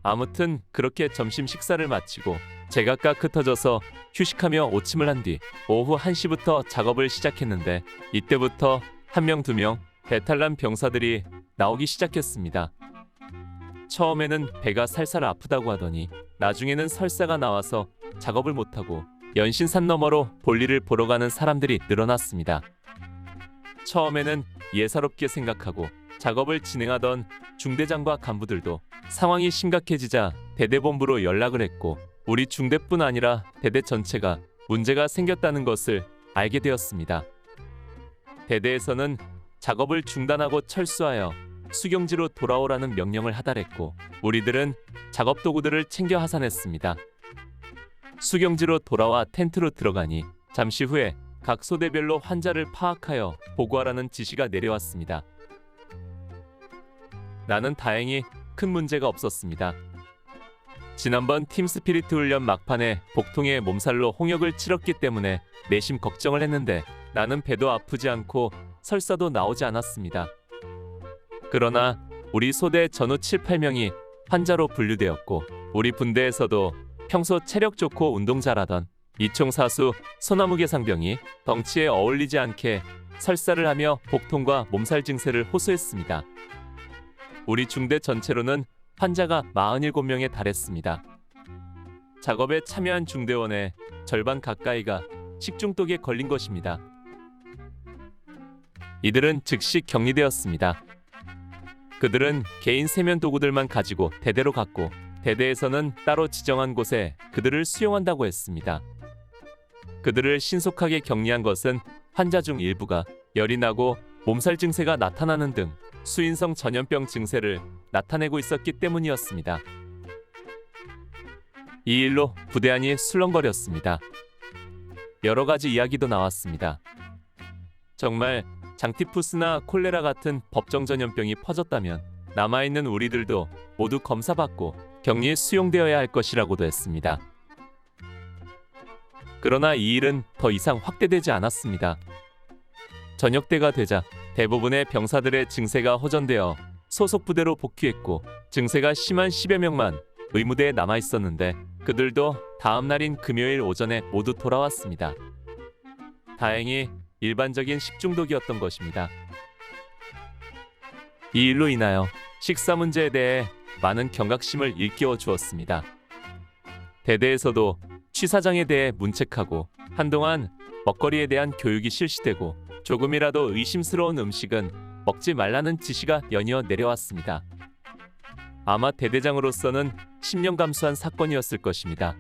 아무튼 그렇게 점심 식사를 마치고 제각각 흩어져서 휴식하며 오침을 한 뒤 오후 1시부터 작업을 시작했는데 이때부터 한 명 두 명 배탈난 병사들이 나오기 시작했습니다. 처음에는 배가 살살 아프다고 하더니 나중에는 설사가 나와서 작업을 못하고 연신산 너머로 볼일을 보러 가는 사람들이 늘어났습니다. 처음에는 예사롭게 생각하고 작업을 진행하던 중대장과 간부들도 상황이 심각해지자 대대본부로 연락을 했고 우리 중대뿐 아니라 대대 전체가 문제가 생겼다는 것을 알게 되었습니다. 대대에서는 작업을 중단하고 철수하여 수경지로 돌아오라는 명령을 하달했고 우리들은 작업 도구들을 챙겨 하산했습니다. 수경지로 돌아와 텐트로 들어가니 잠시 후에 각 소대별로 환자를 파악하여 보고하라는 지시가 내려왔습니다. 나는 다행히 큰 문제가 없었습니다. 지난번 팀 스피리트 훈련 막판에 복통에 몸살로 홍역을 치렀기 때문에 내심 걱정을 했는데 나는 배도 아프지 않고 설사도 나오지 않았습니다. 그러나 우리 소대 전후 7, 8명이 환자로 분류되었고 우리 분대에서도 평소 체력 좋고 운동 잘하던 이총사수 소나무계 상병이 덩치에 어울리지 않게 설사를 하며 복통과 몸살 증세를 호소했습니다. 우리 중대 전체로는 환자가 47명에 달했습니다. 작업에 참여한 중대원의 절반 가까이가 식중독에 걸린 것입니다. 이들은 즉시 격리되었습니다. 그들은 개인 세면 도구들만 가지고 대대로 갔고 대대에서는 따로 지정한 곳에 그들을 수용한다고 했습니다. 그들을 신속하게 격리한 것은 환자 중 일부가 열이 나고 몸살 증세가 나타나는 등 수인성 전염병 증세를 나타내고 있었기 때문이었습니다. 이 일로 부대 안이 술렁거렸습니다. 여러 가지 이야기도 나왔습니다. 정말 장티푸스나 콜레라 같은 법정 전염병이 퍼졌다면 남아있는 우리들도 모두 검사받고 격리에 수용되어야 할 것이라고도 했습니다. 그러나 이 일은 더 이상 확대되지 않았습니다. 저녁 때가 되자 대부분의 병사들의 증세가 호전되어 소속 부대로 복귀했고 증세가 심한 10여 명만 의무대에 남아 있었는데 그들도 다음 날인 금요일 오전에 모두 돌아왔습니다. 다행히 일반적인 식중독이었던 것입니다. 이 일로 인하여 식사 문제에 대해 많은 경각심을 일깨워 주었습니다. 대대에서도 취사장에 대해 문책하고 한동안 먹거리에 대한 교육이 실시되고 조금이라도 의심스러운 음식은 먹지 말라는 지시가 연이어 내려왔습니다. 아마 대대장으로서는 10년 감수한 사건이었을 것입니다.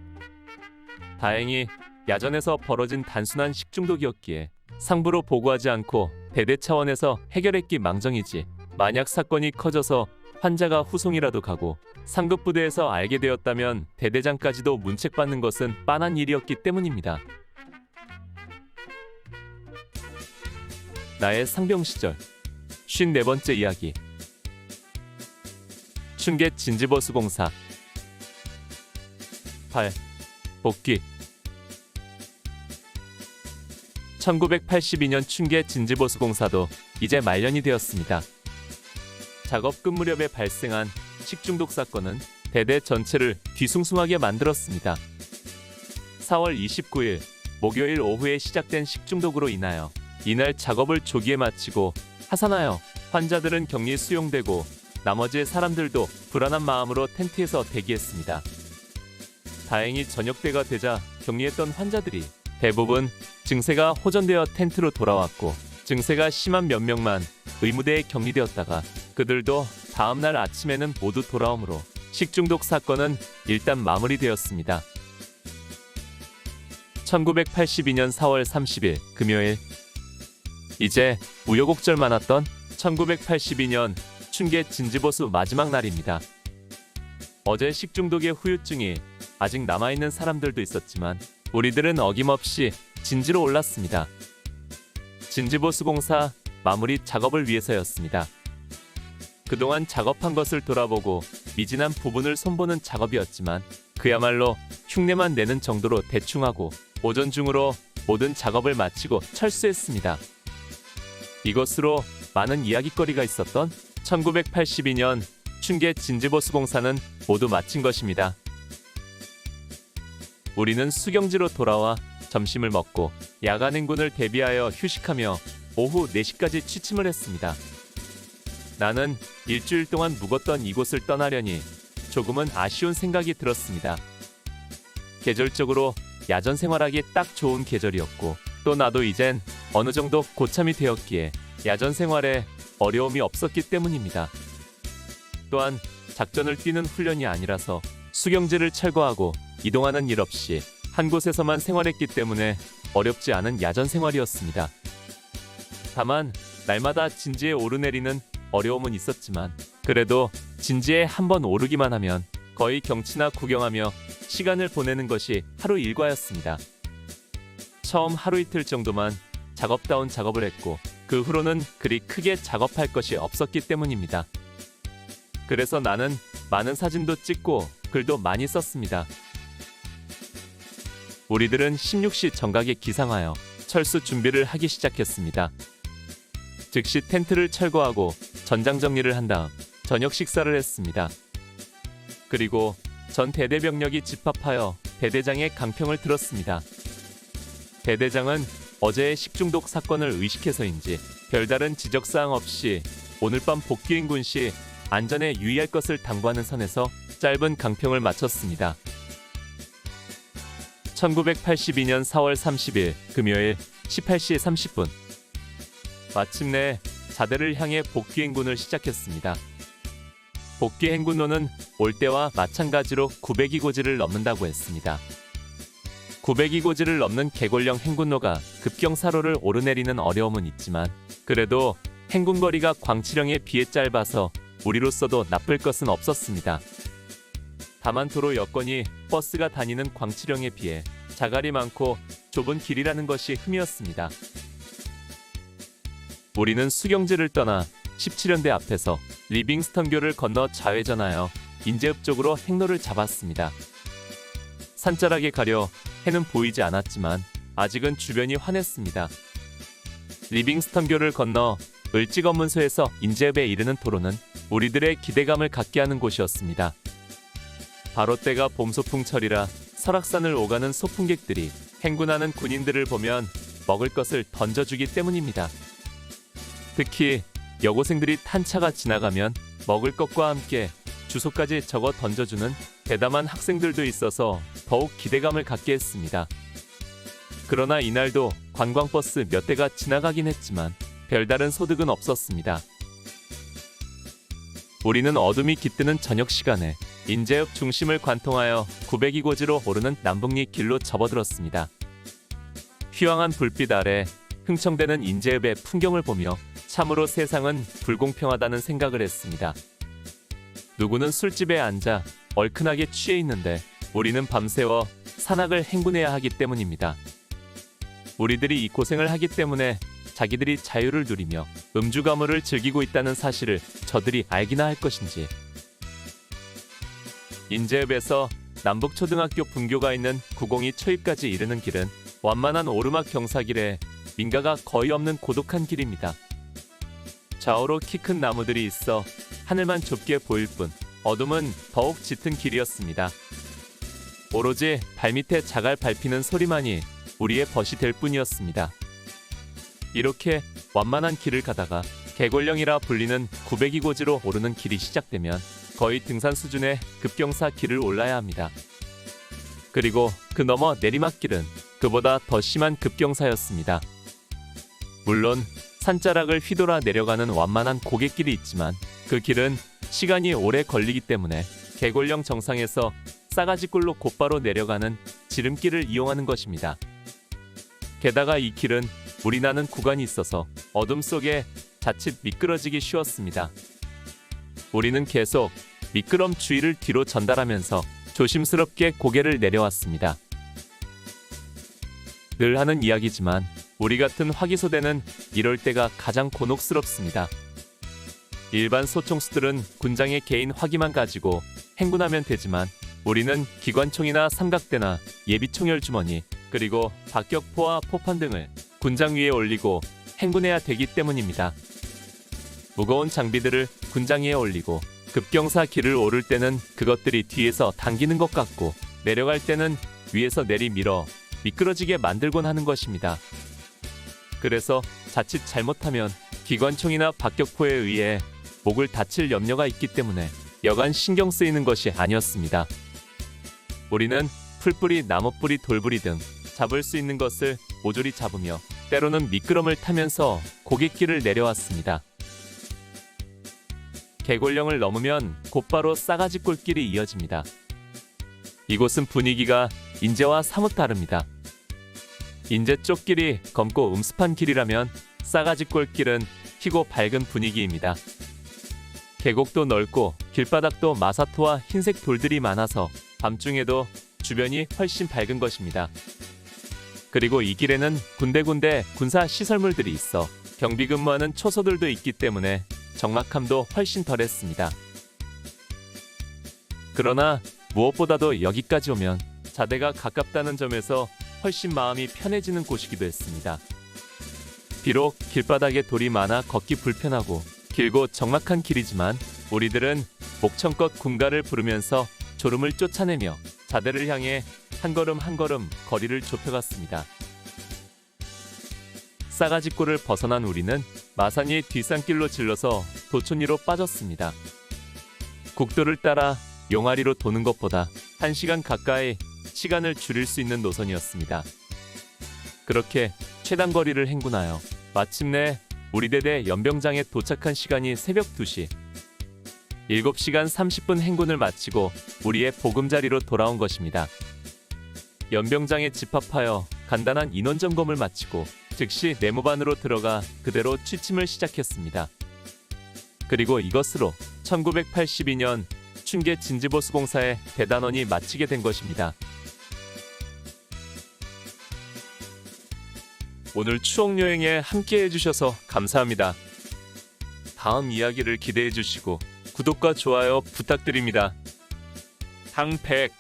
다행히 야전에서 벌어진 단순한 식중독이었기에 상부로 보고하지 않고 대대 차원에서 해결했기 망정이지 만약 사건이 커져서 환자가 후송이라도 가고 상급 부대에서 알게 되었다면 대대장까지도 문책받는 것은 빤한 일이었기 때문입니다. 나의 상병 시절 54번째 이야기. 춘계 진지버스공사 8. 복귀. 1982년 춘계 진지버스공사도 이제 말년이 되었습니다. 작업 끝 무렵에 발생한 식중독 사건은 대대 전체를 뒤숭숭하게 만들었습니다. 4월 29일 목요일 오후에 시작된 식중독으로 인하여 이날 작업을 조기에 마치고 하산하여 환자들은 격리 수용되고 나머지 사람들도 불안한 마음으로 텐트에서 대기했습니다. 다행히 저녁때가 되자 격리했던 환자들이 대부분 증세가 호전되어 텐트로 돌아왔고 증세가 심한 몇 명만 의무대에 격리되었다가 그들도 다음날 아침에는 모두 돌아오므로 식중독 사건은 일단 마무리되었습니다. 1982년 4월 30일 금요일. 이제 우여곡절 많았던 1982년 춘계 진지보수 마지막 날입니다. 어제 식중독의 후유증이 아직 남아있는 사람들도 있었지만 우리들은 어김없이 진지로 올랐습니다. 진지보수공사 마무리 작업을 위해서였습니다. 그동안 작업한 것을 돌아보고 미진한 부분을 손보는 작업이었지만 그야말로 흉내만 내는 정도로 대충하고 오전 중으로 모든 작업을 마치고 철수했습니다. 이것으로 많은 이야깃거리가 있었던 1982년 춘계 진지보수공사는 모두 마친 것입니다. 우리는 수경지로 돌아와 점심을 먹고 야간 행군을 대비하여 휴식하며 오후 4시까지 취침을 했습니다. 나는 일주일 동안 묵었던 이곳을 떠나려니 조금은 아쉬운 생각이 들었습니다. 계절적으로 야전 생활하기 딱 좋은 계절이었고 또 나도 이젠 어느 정도 고참이 되었기에 야전 생활에 어려움이 없었기 때문입니다. 또한 작전을 뛰는 훈련이 아니라서 수경지를 철거하고 이동하는 일 없이 한 곳에서만 생활했기 때문에 어렵지 않은 야전 생활이었습니다. 다만 날마다 진지에 오르내리는 어려움은 있었지만 그래도 진지에 한번 오르기만 하면 거의 경치나 구경하며 시간을 보내는 것이 하루 일과였습니다. 처음 하루 이틀 정도만 작업다운 작업을 했고 그 후로는 그리 크게 작업할 것이 없었기 때문입니다. 그래서 나는 많은 사진도 찍고 글도 많이 썼습니다. 우리들은 16시 정각에 기상하여 철수 준비를 하기 시작했습니다. 즉시 텐트를 철거하고 전장 정리를 한 다음 저녁 식사를 했습니다. 그리고 전 대대병력이 집합하여 대대장의 강평을 들었습니다. 대대장은 어제의 식중독 사건을 의식해서인지 별다른 지적사항 없이 오늘 밤 복귀행군 시 안전에 유의할 것을 당부하는 선에서 짧은 강평을 마쳤습니다. 1982년 4월 30일 금요일 18시 30분 마침내 자대를 향해 복귀행군을 시작했습니다. 복귀행군로는 올 때와 마찬가지로 900이 고지를 넘는다고 했습니다. 902고지를 넘는 개골령 행군로가 급경사로를 오르내리는 어려움은 있지만 그래도 행군거리가 광치령에 비해 짧아서 우리로서도 나쁠 것은 없었습니다. 다만 도로 여건이 버스가 다니는 광치령에 비해 자갈이 많고 좁은 길이라는 것이 흠이었습니다. 우리는 수경지를 떠나 17연대 앞에서 리빙스턴교를 건너 좌회전하여 인제읍 쪽으로 행로를 잡았습니다. 산자락에 가려 해는 보이지 않았지만 아직은 주변이 환했습니다. 리빙스턴교를 건너 을지검문소에서 인제읍에 이르는 도로는 우리들의 기대감을 갖게 하는 곳이었습니다. 바로 때가 봄소풍철이라 설악산을 오가는 소풍객들이 행군하는 군인들을 보면 먹을 것을 던져주기 때문입니다. 특히 여고생들이 탄 차가 지나가면 먹을 것과 함께 주소까지 적어 던져주는 대담한 학생들도 있어서 더욱 기대감을 갖게 했습니다. 그러나 이날도 관광버스 몇 대가 지나가긴 했지만 별다른 소득은 없었습니다. 우리는 어둠이 깃드는 저녁 시간에 인제읍 중심을 관통하여 902고지로 오르는 남북리 길로 접어들었습니다. 휘황한 불빛 아래 흥청대는 인제읍의 풍경을 보며 참으로 세상은 불공평하다는 생각을 했습니다. 누구는 술집에 앉아 얼큰하게 취해 있는데 우리는 밤새워 산악을 행군해야 하기 때문입니다. 우리들이 이 고생을 하기 때문에 자기들이 자유를 누리며 음주 가물을 즐기고 있다는 사실을 저들이 알기나 할 것인지. 인제읍에서 남북초등학교 분교가 있는 902 초입까지 이르는 길은 완만한 오르막 경사길에 민가가 거의 없는 고독한 길입니다. 좌우로 키 큰 나무들이 있어 하늘만 좁게 보일 뿐 어둠은 더욱 짙은 길이었습니다. 오로지 발밑에 자갈 밟히는 소리만이 우리의 벗이 될 뿐이었습니다. 이렇게 완만한 길을 가다가 개골령이라 불리는 902고지로 오르는 길이 시작되면 거의 등산 수준의 급경사 길을 올라야 합니다. 그리고 그 너머 내리막길은 그보다 더 심한 급경사였습니다. 물론 산자락을 휘돌아 내려가는 완만한 고갯길이 있지만 그 길은 시간이 오래 걸리기 때문에 개골령 정상에서 싸가지꼴로 곧바로 내려가는 지름길을 이용하는 것입니다. 게다가 이 길은 물이 나는 구간이 있어서 어둠 속에 자칫 미끄러지기 쉬웠습니다. 우리는 계속 미끄럼 주의를 뒤로 전달하면서 조심스럽게 고개를 내려왔습니다. 늘 하는 이야기지만 우리 같은 화기소대는 이럴 때가 가장 곤혹스럽습니다. 일반 소총수들은 군장의 개인 화기만 가지고 행군하면 되지만 우리는 기관총이나 삼각대나 예비총열 주머니 그리고 박격포와 포판 등을 군장 위에 올리고 행군해야 되기 때문입니다. 무거운 장비들을 군장 위에 올리고 급경사 길을 오를 때는 그것들이 뒤에서 당기는 것 같고 내려갈 때는 위에서 내리밀어 미끄러지게 만들곤 하는 것입니다. 그래서 자칫 잘못하면 기관총이나 박격포에 의해 목을 다칠 염려가 있기 때문에 여간 신경 쓰이는 것이 아니었습니다. 우리는 풀뿌리, 나무뿌리, 돌부리 등 잡을 수 있는 것을 모조리 잡으며 때로는 미끄럼을 타면서 고갯길을 내려왔습니다. 개골령을 넘으면 곧바로 싸가지 꼴길이 이어집니다. 이곳은 분위기가 인제와 사뭇 다릅니다. 인제 쪽 길이 검고 음습한 길이라면 싸가지 꼴길은 희고 밝은 분위기입니다. 계곡도 넓고 길바닥도 마사토와 흰색 돌들이 많아서 밤중에도 주변이 훨씬 밝은 것입니다. 그리고 이 길에는 군데군데 군사 시설물들이 있어 경비 근무하는 초소들도 있기 때문에 적막함도 훨씬 덜했습니다. 그러나 무엇보다도 여기까지 오면 자대가 가깝다는 점에서 훨씬 마음이 편해지는 곳이기도 했습니다. 비록 길바닥에 돌이 많아 걷기 불편하고 길고 적막한 길이지만 우리들은 목청껏 군가를 부르면서 졸음을 쫓아내며 자대를 향해 한 걸음 한 걸음 거리를 좁혀갔습니다. 싸가지골을 벗어난 우리는 마산이 뒷산길로 질러서 도촌리로 빠졌습니다. 국도를 따라 용아리로 도는 것보다 1시간 가까이 시간을 줄일 수 있는 노선이었습니다. 그렇게 최단 거리를 행군하여 마침내 우리 대대 연병장에 도착한 시간이 새벽 2시. 7시간 30분 행군을 마치고 우리의 보금자리로 돌아온 것입니다. 연병장에 집합하여 간단한 인원 점검을 마치고 즉시 내무반으로 들어가 그대로 취침을 시작했습니다. 그리고 이것으로 1982년 춘계 진지보수공사의 대단원이 마치게 된 것입니다. 오늘 추억여행에 함께 해주셔서 감사합니다. 다음 이야기를 기대해 주시고 구독과 좋아요 부탁드립니다. 당백